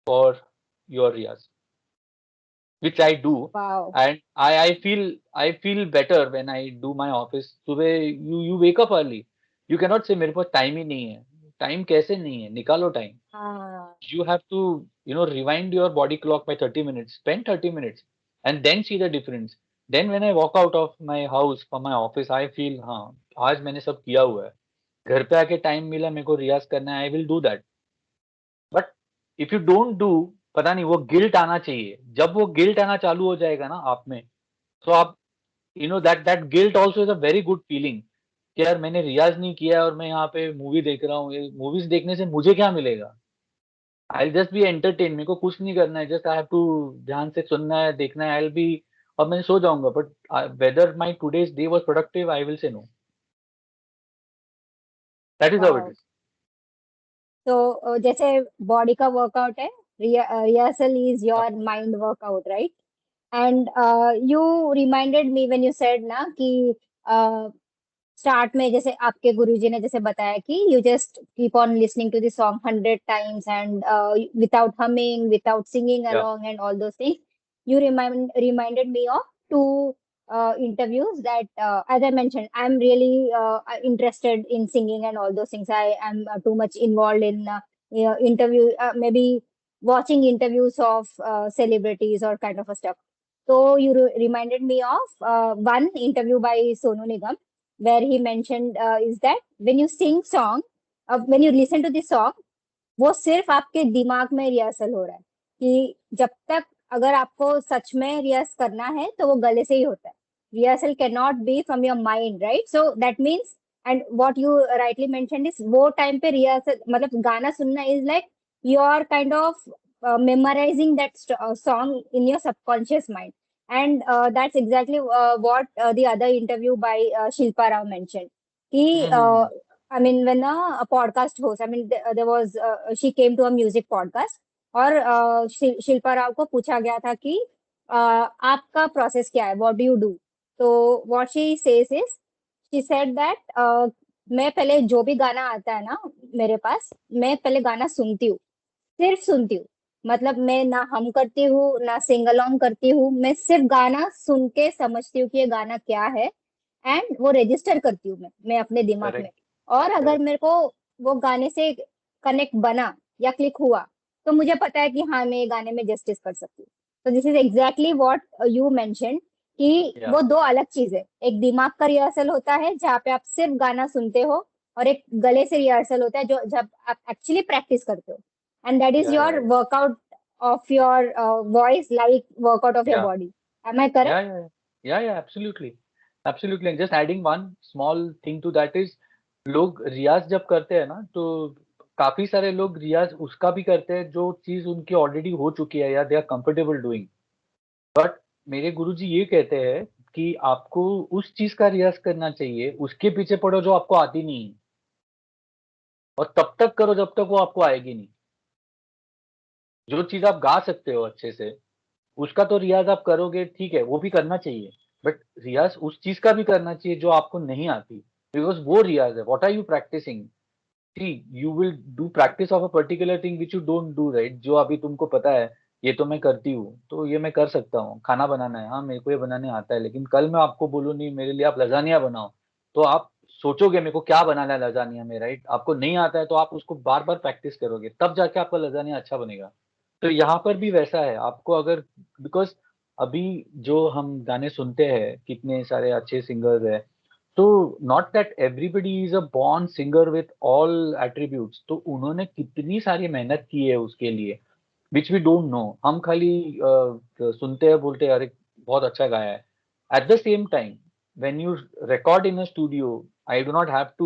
for your riyas, which I do, Wow. and I feel better when I do my office. सुबह you wake up early, you cannot say मेरे पास time ही नहीं है। Time कैसे नहीं है, निकालो time. हाँ. You have to rewind your body clock by 30 minutes, spend 30 minutes, and then see the difference. Then when I walk out of my house for my office, I feel हाँ आज मैंने सब किया हुआ है। घर पे आके टाइम मिला मेरे को रियाज करना है, I will do that. But if you don't do, पता नहीं वो गिल्ट आना चाहिए। जब वो गिल्ट आना चालू हो जाएगा ना आप में, तो आप that that guilt also is a very good feeling कि यार मैंने रियाज नहीं किया है और मैं यहाँ पे मूवी देख रहा हूँ। ये मूवीज देखने से मुझे क्या मिलेगा? आई जस्ट बी एंटरटेन, मेरे को कुछ नहीं करना है, जस्ट आई हैव टू ध्यान से सुनना है, देखना है, आई विल बी, और मैं सो जाऊंगा। But whether my today's day was productive, I will say no. That is how it Wow. Is. तो जैसे बॉडी का वर्कआउट है, rehearsal is your mind workout, right? And you reminded me when you said ना कि start में जैसे आपके गुरुजी ने जैसे बताया कि you just keep on listening to the song 100 times and without humming, without singing या along and all those things. You reminded me of two interviews that, as I mentioned, I'm really interested in singing and all those things. I am too much involved in interview, maybe watching interviews of celebrities or kind of a stuff. So you reminded me of one interview by Sonu Nigam, where he mentioned is that when you sing song, when you listen to the song, वो सिर्फ आपके दिमाग में rehearsal हो रहा है। कि जब तक अगर आपको सच में रिहर्स करना है तो वो गले से ही होता है। Rehearsal can not be from your mind, right? So that means, and what you rightly mentioned is, वो टाइम पे रिहर्सल मतलब गाना सुनना is like you are kind of memorizing that song in your subconscious mind. And that's exactly what the other interview by Shilpa Rao mentioned. He, I mean, when a podcast host, I mean, there was, she came to a music podcast, और शिल्पा राव को पूछा गया था कि आपका process क्या है, what do you do? तो what she says is, she said that मैं पहले जो भी गाना आता है ना मेरे पास, मैं पहले गाना सुनती हूँ, सिर्फ सुनती हूँ। मतलब मैं ना हम करती हूँ ना सिंग अलोंग करती हूँ, मैं सिर्फ गाना सुन के समझती हूँ कि ये गाना क्या है, एंड वो रजिस्टर करती हूँ मैं अपने दिमाग में। करेक्ट और अगर करेक्ट मेरे को वो गाने से कनेक्ट बना या क्लिक हुआ, तो मुझे पता है कि हाँ मैं ये गाने में जस्टिस कर सकती हूँ। तो this is exactly what you mention, कि या वो दो अलग चीज है। एक दिमाग का रिहर्सल होता है जहाँ पे आप सिर्फ गाना सुनते हो, और एक गले से रिहर्सल होता है जो जब आप एक्चुअली प्रैक्टिस करते हो, एंड दैट इज या your workout of your voice, like workout of your या body. Am I Yeah, correct? yeah, yeah, absolutely, absolutely. And just adding one small thing to that is, लोग रियाज जब करते हैं ना, तो काफी सारे लोग रियाज उसका भी करते हैं जो चीज उनकी ऑलरेडी हो चुकी है या they are comfortable doing. But मेरे गुरुजी ये कहते हैं कि आपको उस चीज का रियाज करना चाहिए, उसके पीछे पड़ो जो आपको आती नहीं है, और तब तक करो जब तक वो आपको आएगी नहीं। जो चीज आप गा सकते हो अच्छे से, उसका तो रियाज आप करोगे, ठीक है, वो भी करना चाहिए। बट रियाज उस चीज का भी करना चाहिए जो आपको नहीं आती, बिकॉज वो रियाज है। What are you practising? See, you will do practice of a particular thing which you don't do, right? जो अभी तुमको पता है ये तो मैं करती हूँ, तो ये मैं कर सकता हूँ। खाना बनाना है, हाँ मेरे को ये बनाने आता है, लेकिन कल मैं आपको बोलूँ नहीं मेरे लिए आप लजानिया बनाओ, तो आप सोचोगे मेरे को क्या बनाना है लजानिया में, राइट? आपको नहीं आता है तो आप उसको बार बार प्रैक्टिस करोगे, तब जाके आपका लजानिया अच्छा बनेगा। तो यहाँ पर भी वैसा है, आपको अगर, बिकॉज अभी जो हम गाने सुनते हैं कितने सारे अच्छे सिंगर्स हैं, तो not that everybody is a born singer with all attributes, तो उन्होंने कितनी सारी मेहनत की है उसके लिए, विच वी डोंट नो। हम खाली सुनते हैं, बोलते हैं अरे बहुत अच्छा गाया है। Eight the same time when you record in a studio, I do not have to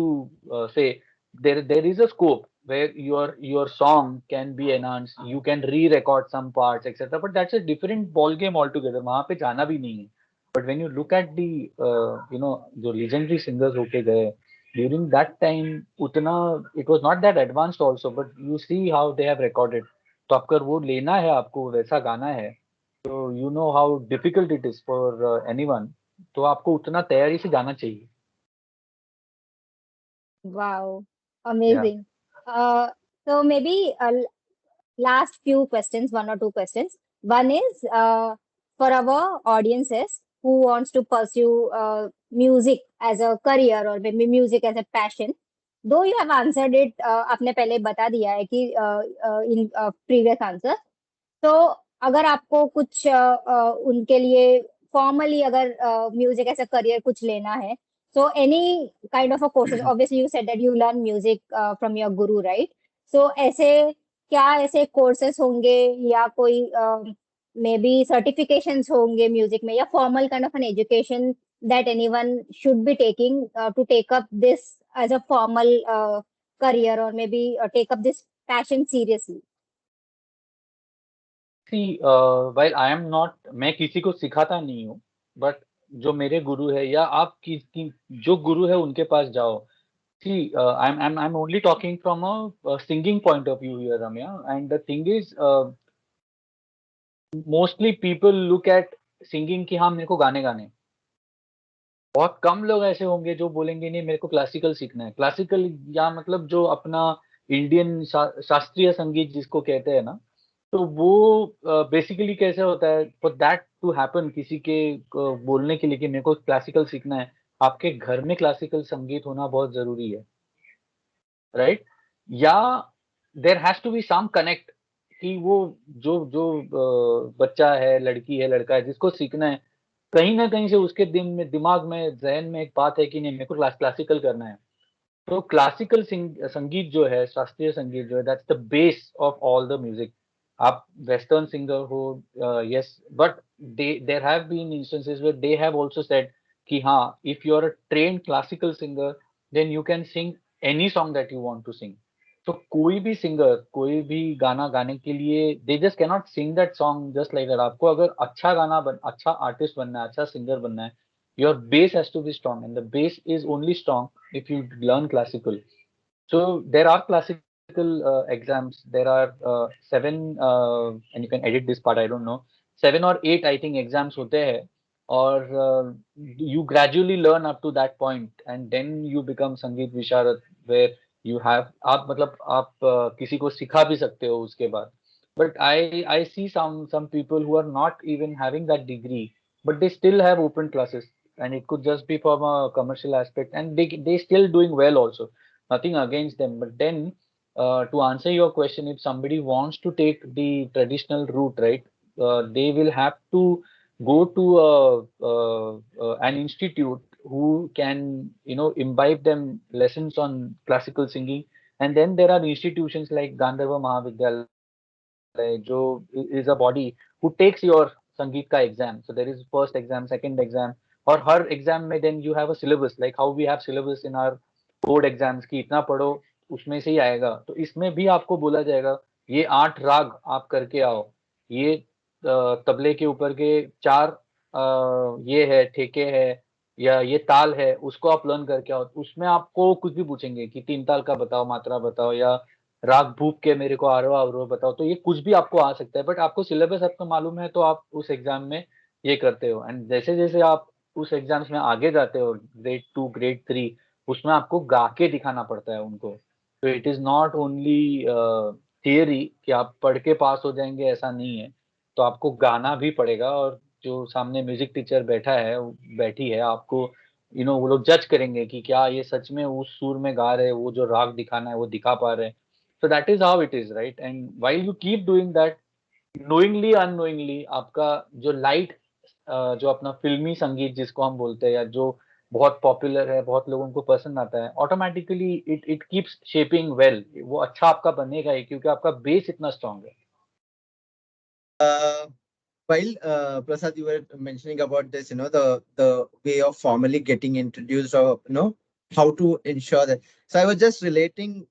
say, there is a scope where your song can be enhanced, you can re-record some parts etc, but that's a different ball game altogether, वहां पे जाना भी नहीं है। but when you look at the जो legendary singers होके गए during that time, उतना it was not that advanced also, but you see how they have recorded। तो अगर वो लेना है, आपको वैसा गाना है, तो you know how difficult it is for anyone, तो आपको उतना तैयारी से जाना चाहिए। Wow, या amazing. So maybe last few questions, one or two questions. One is for our audiences who wants to pursue music as a career or maybe music as a passion. Though you have answered it, आपने पहले बता दिया है कि in previous answer. तो अगर आपको कुछ उनके लिए फॉर्मली अगर म्यूजिक एज अ करियर कुछ लेना है, so any kind of a courses, obviously you said that you learn music from your guru, right? So ऐसे क्या ऐसे कोर्सेज होंगे या कोई मे बी सर्टिफिकेशंस होंगे म्यूजिक में, या formal kind of an education that anyone should be taking to take up this as a formal career, और maybe take up this passion seriously? See, well I am not, मैं किसी को सिखाता नहीं हूँ, but जो मेरे गुरु है या आप की जो गुरु है उनके पास जाओ। सी, I'm only talking from a singing point of view here, Ramya, and the thing is, mostly people look at singing कि हाँ मेरे को गाने गाने हैं। बहुत कम लोग ऐसे होंगे जो बोलेंगे नहीं मेरे को क्लासिकल सीखना है। क्लासिकल या मतलब जो अपना इंडियन शास्त्रीय संगीत जिसको कहते हैं ना, तो वो बेसिकली कैसे होता है, फॉर दैट टू हैपन, किसी के बोलने के लिए कि मेरे को क्लासिकल सीखना है, आपके घर में क्लासिकल संगीत होना बहुत जरूरी है, राइट? या there has to be some connect, कि वो जो जो बच्चा है, लड़की है, लड़का है, जिसको सीखना है, कहीं ना कहीं से उसके दिमाग में, जहन में एक बात है कि नहीं मेरे को क्लासिकल करना है। तो क्लासिकल संगीत जो है, शास्त्रीय संगीत जो है, that's the base of all the music. आप वेस्टर्न सिंगर हो, yes, but there have been instances where they have also said कि हाँ, if you are a trained classical singer, then you can sing any song that you want to sing. तो कोई भी singer कोई भी गाना गाने के लिए, they just can not sing that song just like that. आपको अगर अच्छा अच्छा आर्टिस्ट बनना है, अच्छा सिंगर बनना है, your base has to be strong, and the base is only strong if you learn classical. So there are classical exams, there are seven, and you can edit this part, I don't know, 7 or 8 I think exams होते हैं, or you gradually learn up to that point and then you become संगीत विशारद where you have आप मतलब आप किसी को सिखा भी सकते हो उसके बाद. But I see some people who are not even having that degree, but they still have open classes, and it could just be from a commercial aspect, and they still doing well also. Nothing against them, but then to answer your question, if somebody wants to take the traditional route, right, they will have to go to an institute who can imbibe them lessons on classical singing. And then there are institutions like Gandharva Mahavidyalaya, जो is a body who takes your संगीत का exam. So there is first exam, second exam, और हर exam में then you have a syllabus, like how we have syllabus in our board exams कि इतना पढ़ो उसमें से ही आएगा. तो इसमें भी आपको बोला जाएगा ये 8 राग आप करके आओ, ये तबले के ऊपर के 4 ये है ठेके है या ये ताल है, उसको आप लर्न करके आओ. उसमें आपको कुछ भी पूछेंगे कि 3 ताल का बताओ, मात्रा बताओ, या राग भूप के मेरे को आरोह अवरोह बताओ. तो ये कुछ भी आपको आ सकता है, बट आपको सिलेबस आपको मालूम है तो आप उस एग्जाम में ये करते हो. एंड जैसे जैसे आप उस एग्जाम्स में आगे जाते हो, ग्रेड 2 ग्रेड 3, उसमें आपको गा के दिखाना पड़ता है उनको. तो it is not only theory कि आप पढ़ के पास हो जाएंगे, ऐसा नहीं है. तो आपको गाना भी पड़ेगा, और जो सामने म्यूजिक टीचर बैठा है बैठी है, आपको वो लोग जज करेंगे कि क्या ये सच में उस सुर में गा रहे हैं, वो जो राग दिखाना है वो दिखा पा रहे हैं. So that is how it is, right? And while you keep doing that, knowingly unknowingly, आपका जो लाइट जो अपना फिल्मी संगीत जिसको हम बोलते हैं, या जो बहुत पॉपुलर है, बहुत लोगों को पसंद आता है, automatically it it keeps shaping well. वो अच्छा आपका बनेगा ही, क्योंकि आपका बेस इतना स्ट्रांग है. While Prasad, you were mentioning about this, the way of formally getting introduced, or how to ensure that. So I was just relating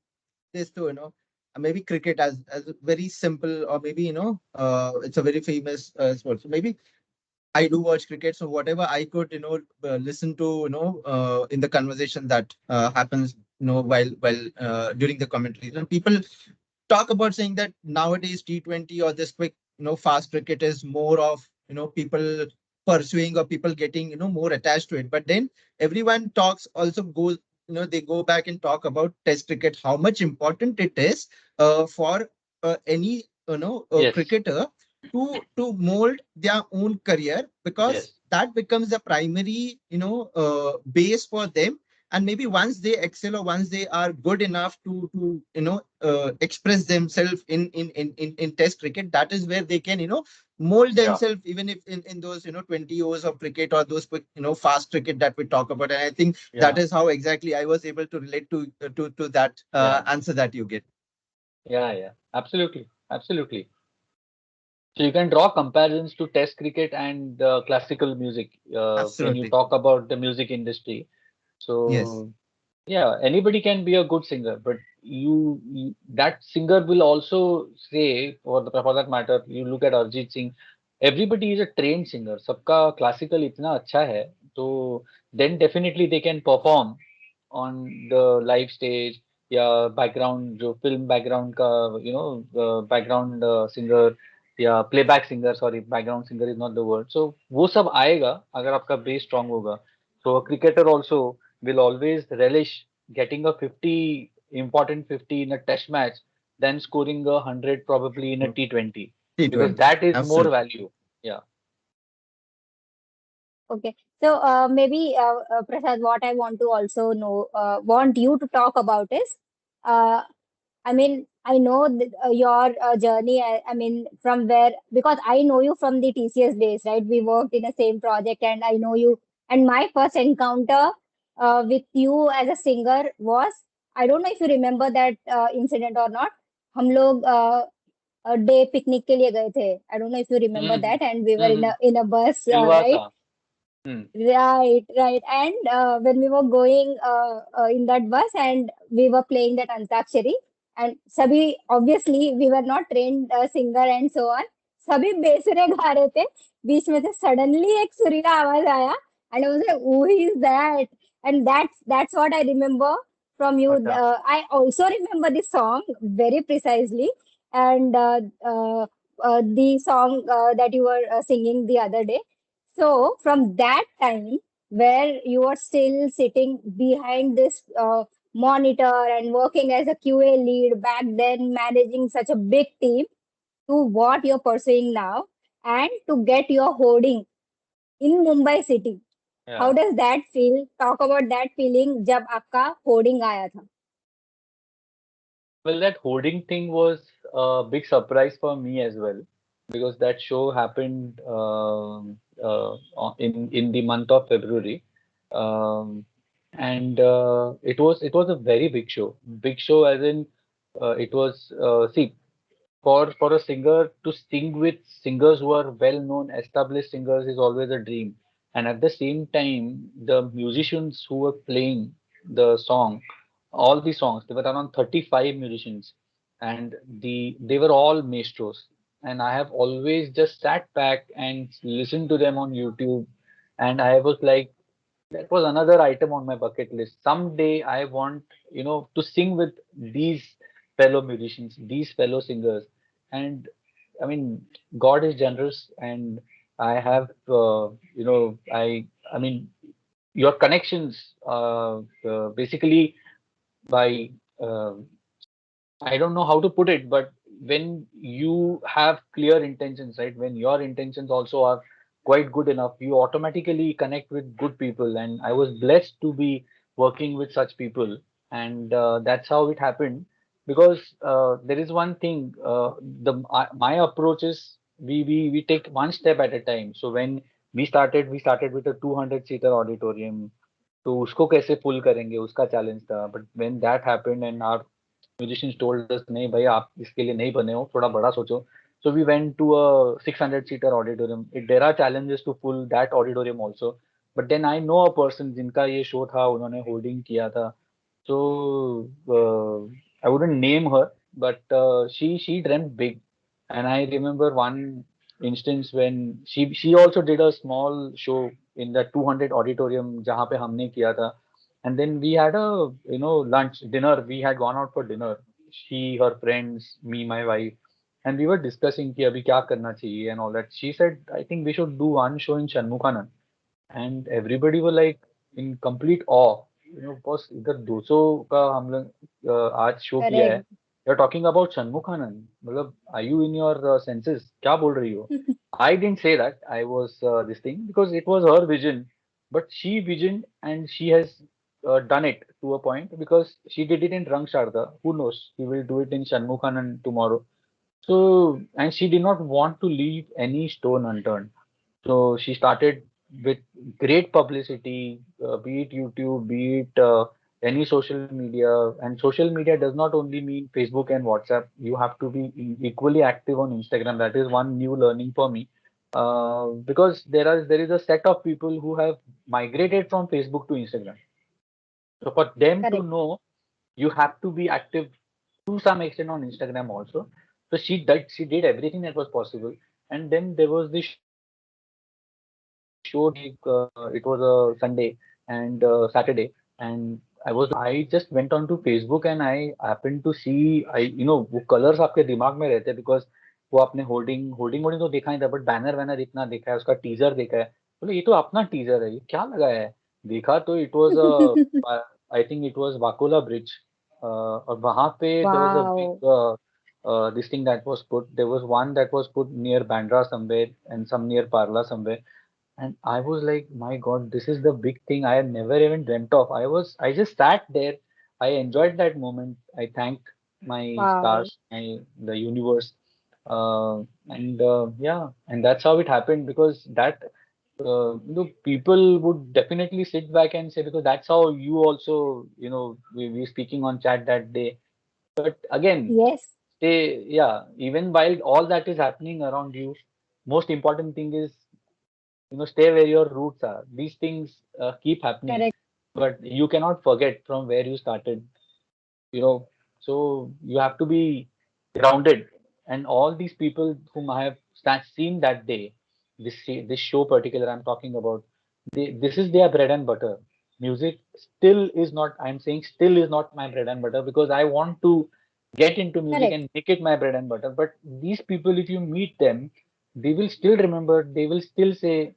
this to maybe cricket as very simple, or maybe it's a very famous sport. So maybe I do watch cricket, so whatever I could listen to in the conversation that happens while during the commentaries, and people talk about saying that nowadays T20 or this quick fast cricket is more of people pursuing, or people getting more attached to it. But then everyone talks also goes they go back and talk about test cricket, how much important it is for any Yes. cricketer to mold their own career, because Yes. that becomes the primary base for them. And maybe once they excel, or once they are good enough to express themselves in test cricket, that is where they can mold Yeah. themselves, even if in those 20 overs of cricket, or those quick fast cricket that we talk about. And I think that Yeah. is how exactly I was able to relate to that Yeah. answer that you get. Yeah. Absolutely. Absolutely. So you can draw comparisons to test cricket and classical music when you Absolutely. talk about the music industry. Yes. So yeah, anybody can be a good singer, but that singer will also say, for that matter, you look at Arjit Singh, everybody is a trained singer. सबका classical इतना अच्छा है, तो then definitely they can perform on the live stage, या background जो film background का background singer या playback singer, sorry, background singer is not the word. So वो सब आएगा अगर आपका base strong होगा. So a cricketer also will always relish getting a 50, important 50 in a test match than scoring a 100 probably in a T20, because T20. that is more Absolutely. value. Yeah. Okay. So maybe Prasad, what I want to also know, want you to talk about is, uh, I mean, I know your journey. I mean, from where, because I know you from the TCS days, right? We worked in the same project, and I know you. And my first encounter with you as a singer was, I don't know if you remember that incident or not. हम लोग day picnic के लिए गए थे. I don't know if you remember Hmm. that, and we were Hmm. in a bus, right? Silvassa. Hmm. Right. And when we were going in that bus, and we were playing that Antakshari, and Sabhi, obviously, we were not trained singer and so on. सभी बेसुरे गा रहे थे, बीच में से suddenly एक सुरीला आवाज आया, and I was like, who is that? And that's what I remember from you. अच्छा. I also remember the song very precisely, and the song that you were singing the other day. So from that time, where you are still sitting behind this monitor and working as a QA lead back then, managing such a big team, to what you're pursuing now, and to get your hoarding in Mumbai city. How Yeah. does that feel? Talk about that feeling जब आपका hoarding आया था. Well, that hoarding thing was a big surprise for me as well, because that show happened in the month of February, um, and it was a very big show as in it was see, for a singer to sing with singers who are well known, established singers is always a dream. And at the same time, the musicians who were playing the song, all the songs, there were around 35 musicians, and they were all maestros. And I have always just sat back and listened to them on YouTube, and I was like, that was another item on my bucket list. Someday I want, to sing with these fellow musicians, these fellow singers. And I mean, God is generous, and I have, I mean, your connections, basically by, uh, I don't know how to put it, but when you have clear intentions, right? When your intentions also are quite good enough, you automatically connect with good people. And I was blessed to be working with such people. And that's how it happened. Because there is one thing, my approach is we take one step at a time. So when we started with a 200-seater auditorium. तो उसको कैसे full करेंगे उसका challenge था. But when that happened and our musicians told us नहीं भाई आप इसके लिए नहीं बने हो थोड़ा बड़ा सोचो. So we went to a 600-seater auditorium. There are challenges to full that auditorium also. But then I know a person जिनका ये show था उन्होंने holding किया था. So I wouldn't name her, but she dreamt big. And I remember one instance when she also did a small show in the 200 auditorium जहाँ पे हमने किया था. And then we had a, lunch, dinner. We had gone out for dinner. She, her friends, me, my wife, and we were discussing कि अभी क्या करना चाहिए and all that. She said, I think we should do one show in Shanmukhanand. And everybody were like in complete awe. Boss, इधर 200 का हम लोग आज शो किया है. Correct. You're talking about Shanmukhanand. मतलब, are you in your senses? क्या बोल रही हो? I didn't say that. I was this thing because it was her vision, but she visioned and she has done it to a point because she did it in Rangsharda. Who knows? She will do it in Shanmukhanand tomorrow. So, and she did not want to leave any stone unturned. So she started with great publicity, be it YouTube, be it any social media. And social media does not only mean Facebook and WhatsApp. You have to be equally active on Instagram. That is one new learning for me. Because there is a set of people who have migrated from Facebook to Instagram. So for them to Correct. know, you have to be active to some extent on Instagram also. So she did everything that was possible. And then there was this show that it was a Sunday and Saturday, and I just went on to Facebook and I happened to see वो colors आपके दिमाग में रहते हैं because वो आपने hoarding तो देखा ही था, बट बैनर वैनर इतना देखा है, उसका टीजर देखा है, बोले ये तो अपना टीजर है, ये क्या लगाया है. देखा तो it was I think it was Vakola bridge. और वहां पे there was a Wow. Big this thing that was put. There was one that was put near Bandra somewhere and some near Parla somewhere. And I was like, my God, this is the big thing I had never even dreamt of. I just sat there. I enjoyed that moment. I thanked my Wow. stars, the universe. And yeah, and that's how it happened because people would definitely sit back and say, because that's how you also, we were speaking on chat that day. But again, Yes. yeah, even while all that is happening around you, most important thing is stay where your roots are. These things keep happening, Correct. but you cannot forget from where you started. you know so you have to be grounded. And all these people whom I have seen that day, this show particular I'm talking about, this is their bread and butter. Music still is not, I'm saying still is not my bread and butter, because I want to get into music Correct. and make it my bread and butter. But these people, if you meet them, they will still remember, they will still say,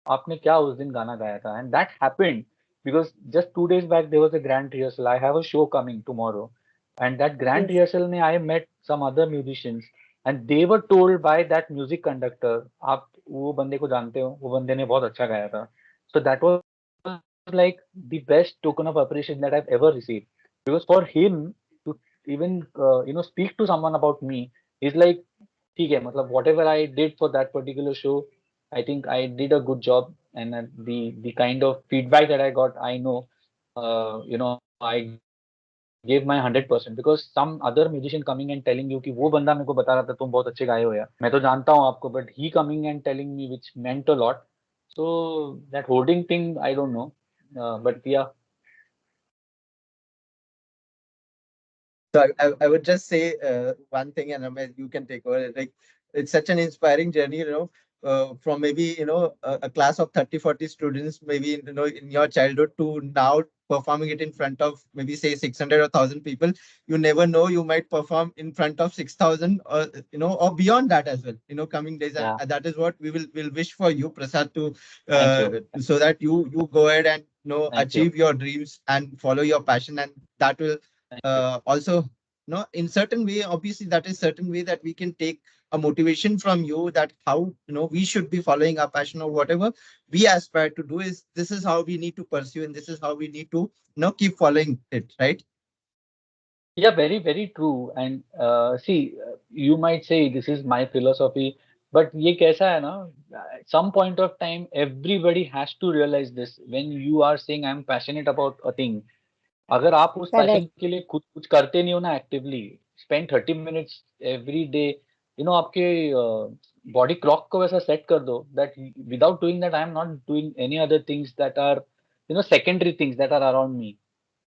आपने क्या उस दिन गाना गाया था, and that happened because just 2 days back there was a grand rehearsal. I have a show coming tomorrow, and that grand Yes. rehearsal में I met some other musicians, and they were told by that music conductor, आप वो बंदे को जानते हो, वो बंदे ने बहुत अच्छा गाया था. So that was like the best token of appreciation that I've ever received, because for him to even speak to someone about me is like, ठीक है, मतलब whatever I did for that particular show, I think I did a good job, and the kind of feedback that I got, I know, I gave my 100%, because some other musician coming and telling you कि वो बंदा मेरे को बता रहा था तुम बहुत अच्छे गाए हो यार, मैं तो जानता हूँ आपको, but he coming and telling me, which meant a lot. So that hoarding thing, I don't know, but yeah. So I would just say one thing, and Ramesh, you can take over. Like, it's such an inspiring journey, from maybe, a class of 30, 40 students, maybe, in your childhood, to now performing it in front of maybe say 600 or 1,000 people. You never know, you might perform in front of 6,000, or, or beyond that as well, coming days. Yeah. And that is what will wish for you, Prasad, to Thank you. so that you go ahead and, Thank you. achieve your dreams and follow your passion, and that will Thank you. also, in certain way, obviously that is certain way that we can take a motivation from you, that how, we should be following our passion, or whatever we aspire to do, is this is how we need to pursue, and this is how we need to, keep following it, right? Yeah, very, very true. And see, you might say this is my philosophy, but ये कैसा है ना, at some point of time, everybody has to realize this. When you are saying I'm passionate about a thing, अगर आप उस Correct. Passion के लिए खुद कुछ करते नहीं हो ना actively, spend 30 minutes every day, आपके बॉडी क्लॉक को वैसा सेट कर दो that without doing that I am not doing any other things that are secondary things that are around me.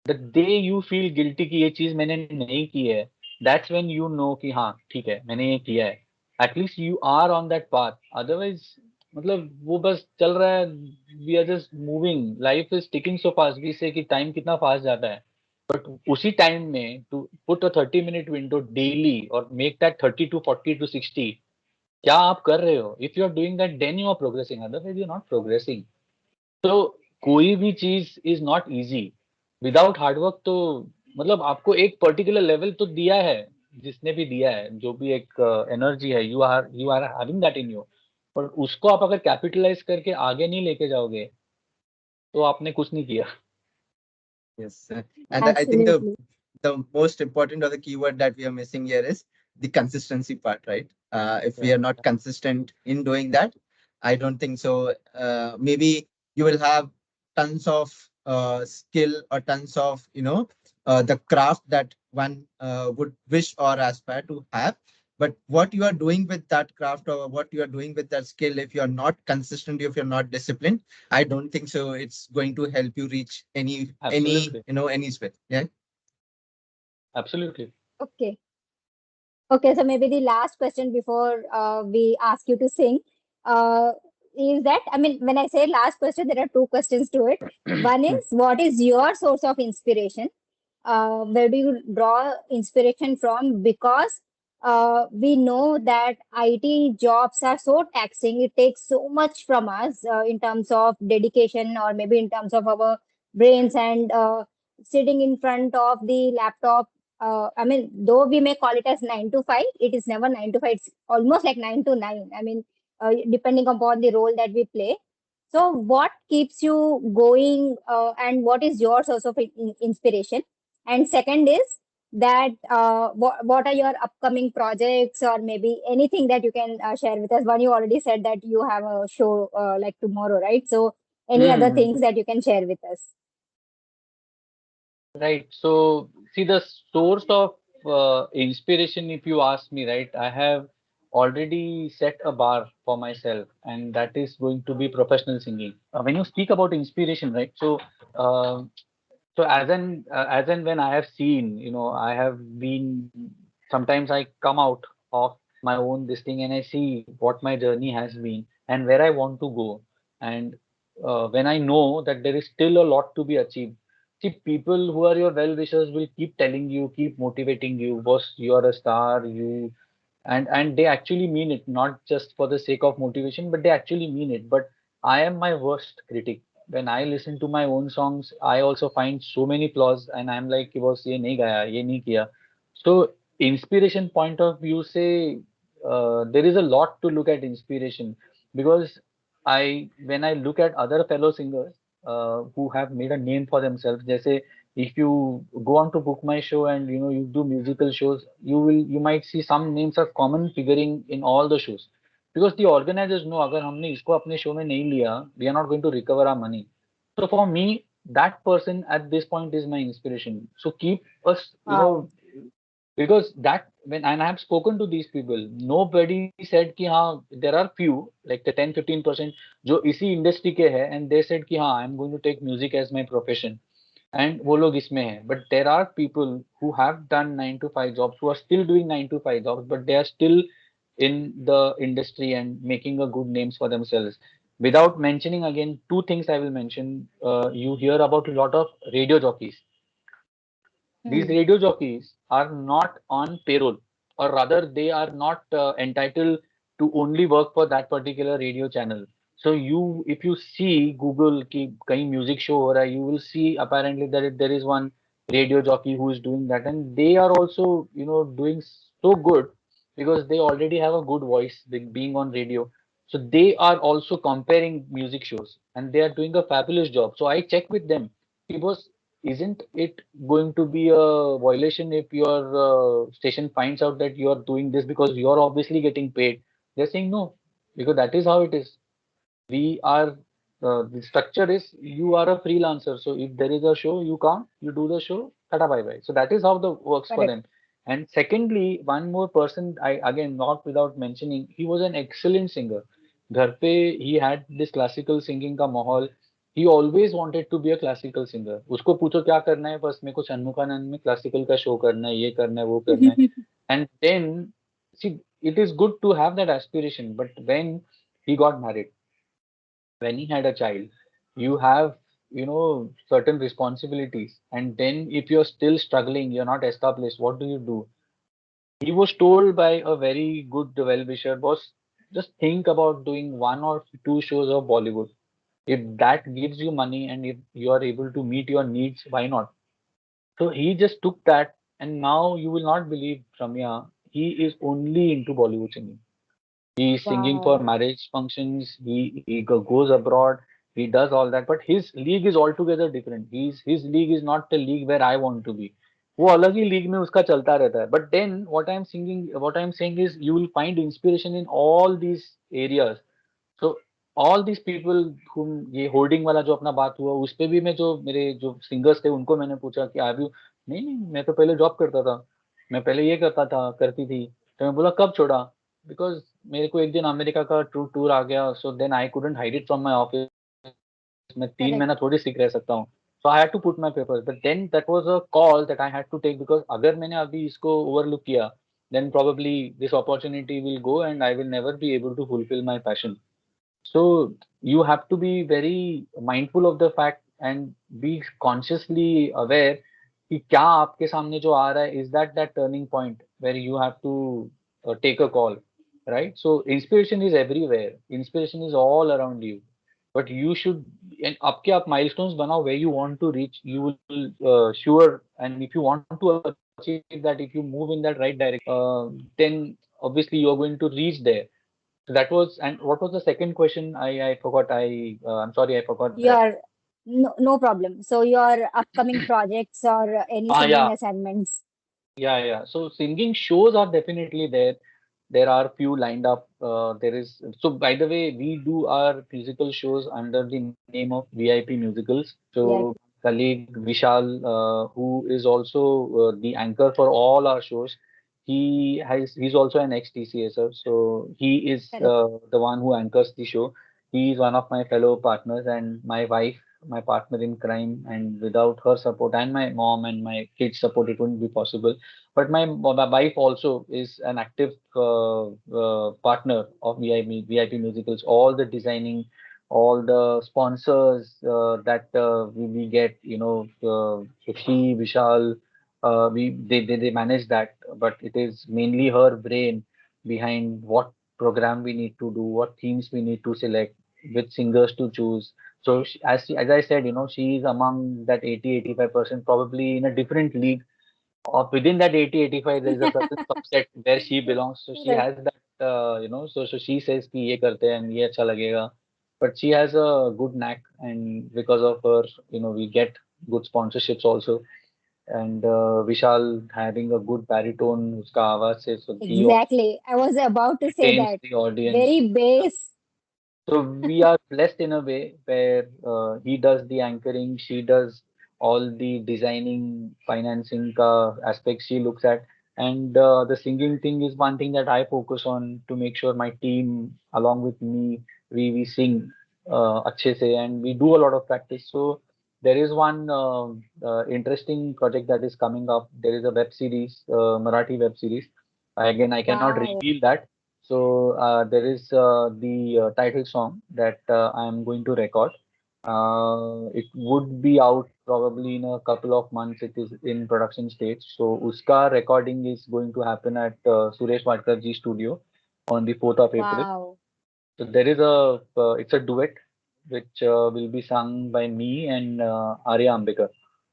The day you feel guilty कि ये चीज मैंने नहीं की है, दैट्स व्हेन यू नो कि हाँ ठीक है मैंने ये किया है, at least you are on that path. Otherwise मतलब वो बस चल रहा है, we are just moving, life is ticking so fast, we say कि टाइम कितना फास्ट जाता है, बट उसी टाइम में to put a 30 minute window daily और मेक दैट 30 to 40 to 60, क्या आप कर रहे हो? If you are doing that then you are progressing, otherwise you are not progressing. तो कोई भी चीज is not easy without hard work. तो मतलब आपको एक पर्टिकुलर लेवल तो दिया है, जिसने भी दिया है, जो भी एक एनर्जी है, you are having that in you, और उसको आप अगर कैपिटलाइज करके आगे नहीं लेके जाओगे तो आपने कुछ नहीं किया. Yes. And I think Absolutely. the most important, or the keyword that we are missing here, is the consistency part, right? If we Yeah. are not consistent in doing that, I don't think so. Maybe you will have tons of skill, or tons of, the craft that one would wish or aspire to have. But what you are doing with that craft, or what you are doing with that skill, if you are not consistent, if you're not disciplined, I don't think so it's going to help you reach Absolutely. any space. Yeah. Absolutely. Okay. Okay, so maybe the last question before we ask you to sing uh, is that, I mean, when I say last question, there are two questions to it. One is, what is your source of inspiration? Where do you draw inspiration from? Because we know that IT jobs are so taxing. It takes so much from us in terms of dedication, or maybe in terms of our brains, and sitting in front of the laptop. I mean, though we may call it as 9 to 5, it is never 9 to 5. It's almost like 9 to 9. I mean, depending upon the role that we play. So, what keeps you going, and what is your source of inspiration? And second is that what are your upcoming projects, or maybe anything that you can share with us? One, you already said that you have a show like tomorrow, right? So, any other Mhm. things that you can share with us? Right. So, see, the source of inspiration, if you ask me, right, I have already set a bar for myself, and that is going to be professional singing. When you speak about inspiration, right, uh, so as and when I have seen, I have been, sometimes I come out of my own this thing and I see what my journey has been and where I want to go. And when I know that there is still a lot to be achieved, see, people who are your well wishers will keep telling you, keep motivating you, boss, you are a star, and they actually mean it, not just for the sake of motivation, but they actually mean it. But I am my worst critic. When I listen to my own songs, I also find so many flaws, and I'm like, कि boss ये नहीं गाया, ये नहीं किया. So inspiration point of view say there is a lot to look at inspiration because when I look at other fellow singers who have made a name for themselves, जैसे if you go on to book my show and you do musical shows, you might see some names are common figuring in all the shows because the organizers know अगर हमने इसको अपने show में नहीं लिया, we are not going to recover our money. So for me, that person at this point is my inspiration. So keep us, Wow. because that when and I have spoken to these people, nobody said कि हाँ there are few like the 10-15% जो इसी industry के हैं and they said कि हाँ I'm going to take music as my profession and वो लोग इसमें हैं. But there are people who have done 9 to 5 jobs who are still doing 9 to 5 jobs but they are still in the industry and making a good names for themselves. Without mentioning again, two things I will mention. You hear about a lot of radio jockeys. These Hmm. radio jockeys are not on payroll, or rather, they are not entitled to only work for that particular radio channel. So if you see Google कि कहीं music show हो रहा है, you will see apparently that there is one radio jockey who is doing that, and they are also doing so good because they already have a good voice being on radio. So they are also comparing music shows, and they are doing a fabulous job. So I check with them because isn't it going to be a violation if your station finds out that you are doing this because you are obviously getting paid? They're saying no, because that is how it is. We are the structure is you are a freelancer. So if there is a show, you come, you do the show, tata bye bye. So that is how the works for Correct. them. And secondly, one more person, I again not without mentioning, he was an excellent singer. घर पे he had this classical singing का माहौल. He always wanted to be a classical singer. उसको पूछो क्या करना है, बस मेरे को शन्मुखानंद में classical का show करना है, ये करना है, वो करना है. And then see, it is good to have that aspiration, but when he got married, when he had a child, you have certain responsibilities, and then if you're still struggling, you're not established, what do? He was told by a very good well-wisher, boss, just think about doing 1 or 2 shows of Bollywood. If that gives you money and if you are able to meet your needs, why not? So he just took that, and now you will not believe, Ramya, he is only into Bollywood singing. He is singing for Wow. marriage functions. He goes abroad. He does all that. But his league is altogether different. His league is not the league where I want to be. वो अलग ही league में उसका चलता रहता है. But then what I'm saying is you will find inspiration in all these areas. So all these people whom ये hoarding वाला जो अपना बात हुआ उस पे भी मैं जो मेरे जो सिंगर्स थे उनको मैंने पूछा कि आप नहीं नहीं मैं तो पहले जॉब करता था, मैं पहले ये करता था करती थी. तो मैं बोला कब छोड़ा, बिकॉज मेरे को एक दिन अमेरिका का टूर आ गया. So then I couldn't hide it from my office. मैं 3 महीना Correct. थोड़ी सिक रह सकता हूँ. So I had to put my papers, but then that was a call that I had to take because अगर मैंने अभी इसको ओवरलुक किया then probably this opportunity will go and I will never be able to fulfill my passion. So you have to be very mindful of the fact and be consciously aware कि क्या आपके सामने जो आ रहा है is that turning point where you have to take a call, right? So inspiration is everywhere. Inspiration is all around you, but you should and आपके आप milestones बनाओ where you want to reach. You will sure, and if you want to achieve that, if you move in that right direction, then obviously you are going to reach there. So that was, and what was the second question? I forgot. I'm sorry, I forgot that. Your no problem. So your upcoming projects or any singing Yeah, assignments. yeah. So singing shows are definitely there. There are few lined up. There is, so by the way, we do our musical shows under the name of VIP Musicals. So VIP. colleague Vishal, who is also the anchor for all our shows, he's also an ex-TCSer. So he is Correct. the one who anchors the show. He is one of my fellow partners and my wife, my partner in crime. And without her support and my mom and my kids' support, it wouldn't be possible. But my wife also is an active partner of VIP Musicals. All the designing, all the sponsors that we get, so she, Vishal, they manage that. But it is mainly her brain behind what program we need to do, what themes we need to select. with singers to choose. So as I said, she is among that 80-85%, probably in a different league. Or within that 80-85, there is a certain subset where she belongs. So she Right. has that, so she says कि ये करते हैं and ये अच्छा लगेगा. But she has a good knack, and because of her, we get good sponsorships also. And Vishal having a good baritone, उसका आवाज से, so he also Exactly. I was about to say entertains that. the audience. Very bass. So we are blessed in a way where he does the anchoring, she does all the designing, financing aspects she looks at, and the singing thing is one thing that I focus on to make sure my team, along with me, we sing अच्छे से, and we do a lot of practice. So there is one interesting project that is coming up. There is a web series, Marathi web series. Again, I cannot Wow. reveal that, so there is the title song that I am going to record. It would be out probably in a couple of months. It is in production stage. So uska recording is going to happen at Suresh Vadkar ji studio on the 4th of April. Wow. So there is it's a duet which will be sung by me and Arya Ambekar.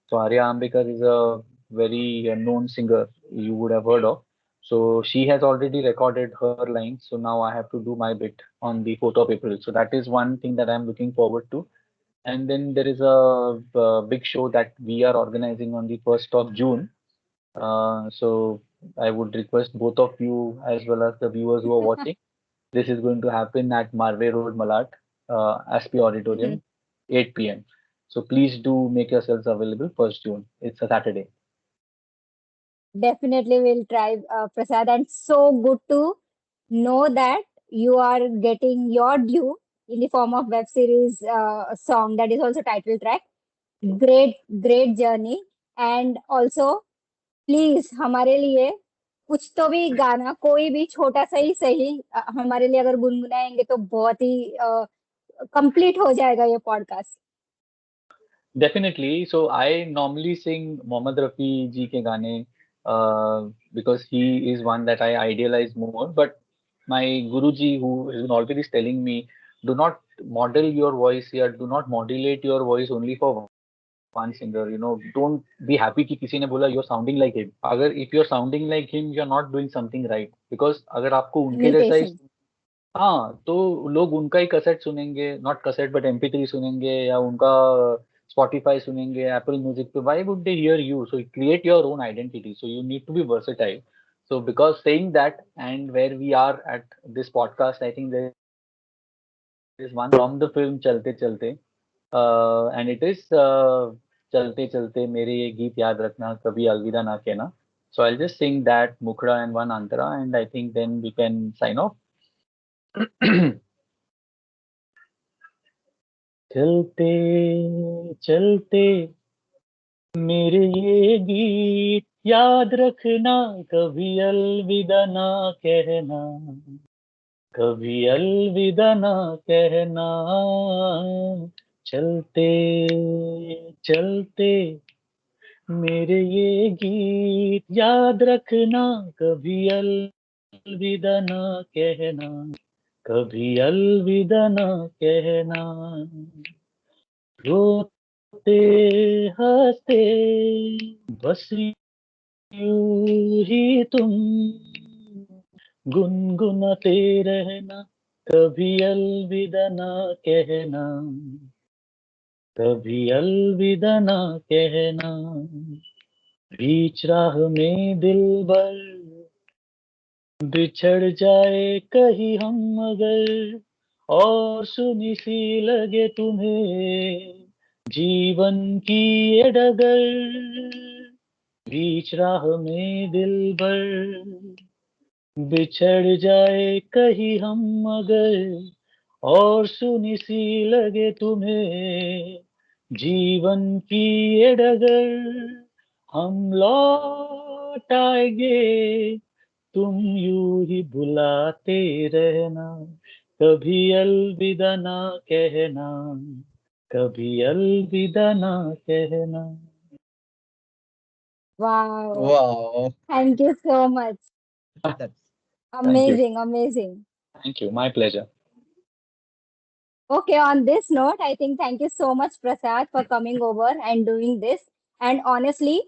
So Arya Ambekar is a very known singer you would have heard of. So she has already recorded her lines. So now I have to do my bit on the 4th of April. So that is one thing that I'm looking forward to. And then there is a big show that we are organizing on the 1st of June. So I would request both of you as well as the viewers who are watching. This is going to happen at Marve Road, Malad, SP Auditorium, 8 p.m. So please do make yourselves available 1st June. It's a Saturday. Definitely will try, Prasad. And so good to know that you are getting your due in the form of web series song that is also title track. Great, great journey. And also, please हमारे लिए कुछ तो भी गाना, कोई भी छोटा सा ही सही, हमारे लिए अगर गुनगुनाएंगे तो बहुत ही कंप्लीट हो जाएगा ये podcast. Definitely. So I normally sing Mohammad Rafi ji ke gaane because he is one that I idealize more. But my Guruji, who is always telling me, do not model your voice here, do not modulate your voice only for one singer. Don't be happy कि किसी ने बोला you're sounding like him. अगर if you're sounding like him, you're not doing something right. Because अगर आपको उनके जैसा ही, imitation. हाँ, तो लोग उनका ही कैसेट सुनेंगे, नॉट कैसेट बट MP3 सुनेंगे, या उनका Spotify सुनेंगे, Apple Music पे. Why would they hear you? So you create your own identity. So you need to be versatile. So because saying that, and where we are at this podcast, I think there is one song from the film चलते चलते, and it is चलते चलते मेरे ये गीत याद रखना कभी अलविदा ना कहना. So I'll just sing that Mukhra and one Antara, and I think then we can sign off. चलते चलते मेरे ये गीत याद रखना कभी अलविदा ना कहना, कभी अलविदा ना कहना. चलते चलते मेरे ये गीत याद रखना कभी अलविदा ना कहना, कभी अलविदा ना कहना. रोते हंसते बस यूं ही तुम गुनगुनाते रहना, कभी अलविदा ना कहना, कभी अलविदा ना कहना. बीच राह में दिल भर बिछड़ जाए कहीं हम अगर, और सुनी सी लगे तुम्हें जीवन की ये डगर. बीच राह में दिल भर बिछड़ जाए कहीं हम अगर, और सुनी सी लगे तुम्हें जीवन की ये डगर. हम लौट आएंगे तुम यूं ही बुलाते रहना, कभी अलविदा ना कहना, कभी अलविदा ना कहना. Wow. Wow. Thank you so much. That's Thank you. Amazing, amazing. Thank you. My pleasure. Okay, on this note, I think thank you so much, Prasad, for coming over and doing this. And honestly,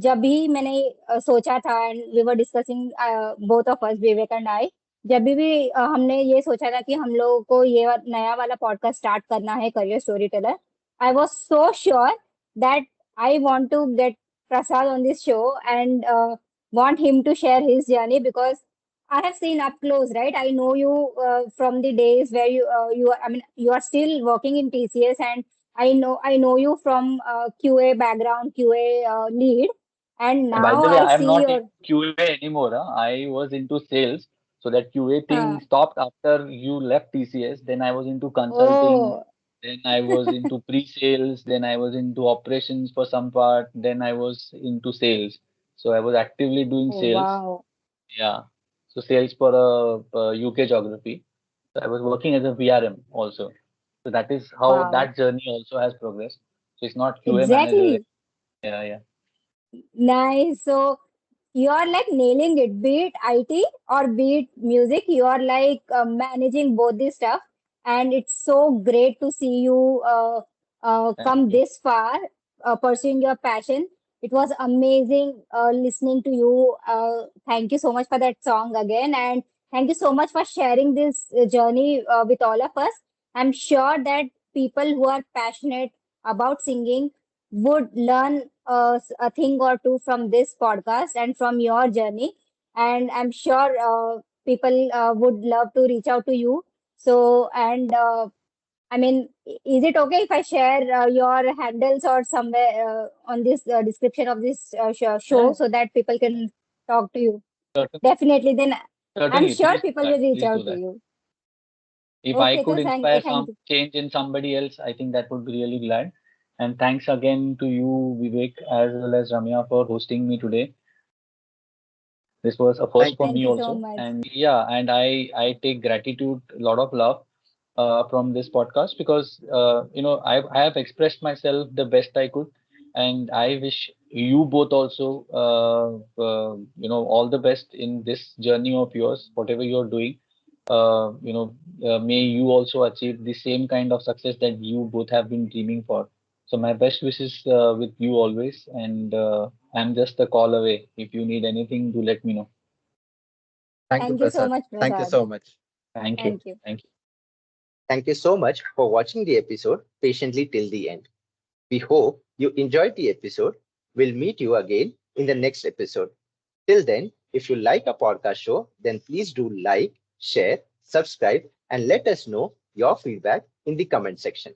जब भी मैंने सोचा था and we were discussing both of us Vivek and I जब भी हमने ये सोचा था कि हम लोगों को ये नया वाला पॉडकास्ट स्टार्ट करना है career story teller I was so sure that I want to get Prasad on this show and want him to share his journey because I have seen up close, right? I know you from the days where you are, I mean, you are still working in TCS, and I know you from QA background, QA lead, and And by now the way, I I am see not in your. QA anymore. Huh? I was into sales. So that QA Uh, thing stopped after you left TCS. Then I was into consulting. oh, Then I was into pre-sales. Then I was into operations for some part. Then I was into sales. So I was actively doing oh, sales. wow, Yeah. So sales for UK geography. So I was working as a VRM also. So that is how wow, that journey also has progressed. So it's not QA manager. exactly. Yeah, yeah. Nice. So you are like nailing it, be it IT or be it music, you are like managing both the stuff. And it's so great to see you Thank come you. this far, pursuing your passion. It was amazing listening to you. Thank you so much for that song again. And thank you so much for sharing this journey with all of us. I'm sure that people who are passionate about singing would learn a thing or two from this podcast and from your journey. And I'm sure people would love to reach out to you. So, and I mean, is it okay if I share your handles or somewhere on this description of this show Yeah, so that people can talk to you? certainly. Definitely. Then I'm Certainly, sure please do people that. will reach Please do out to that. you. If I Okay, could so inspire thank some you. change in somebody else, I think that would be really glad. And thanks again to you, Vivek, as well as Ramya, for hosting me today. This was a first Thank for you. Thank me you so also. much. And yeah, and I take gratitude, a lot of love from this podcast because I have expressed myself the best I could, and I wish you both also all the best in this journey of yours, whatever you're doing. May you also achieve the same kind of success that you both have been dreaming for. So my best wishes with you always, and I'm just a call away. If you need anything, do let me know. Thank you, Thank you so Prasad. much, Thank you Prasad. so much. Thank you. Thank you. Thank you. Thank you so much for watching the episode patiently till the end. We hope you enjoyed the episode. We'll meet you again in the next episode. Till then, if you like our podcast show, then please do like, share, subscribe, and let us know your feedback in the comment section.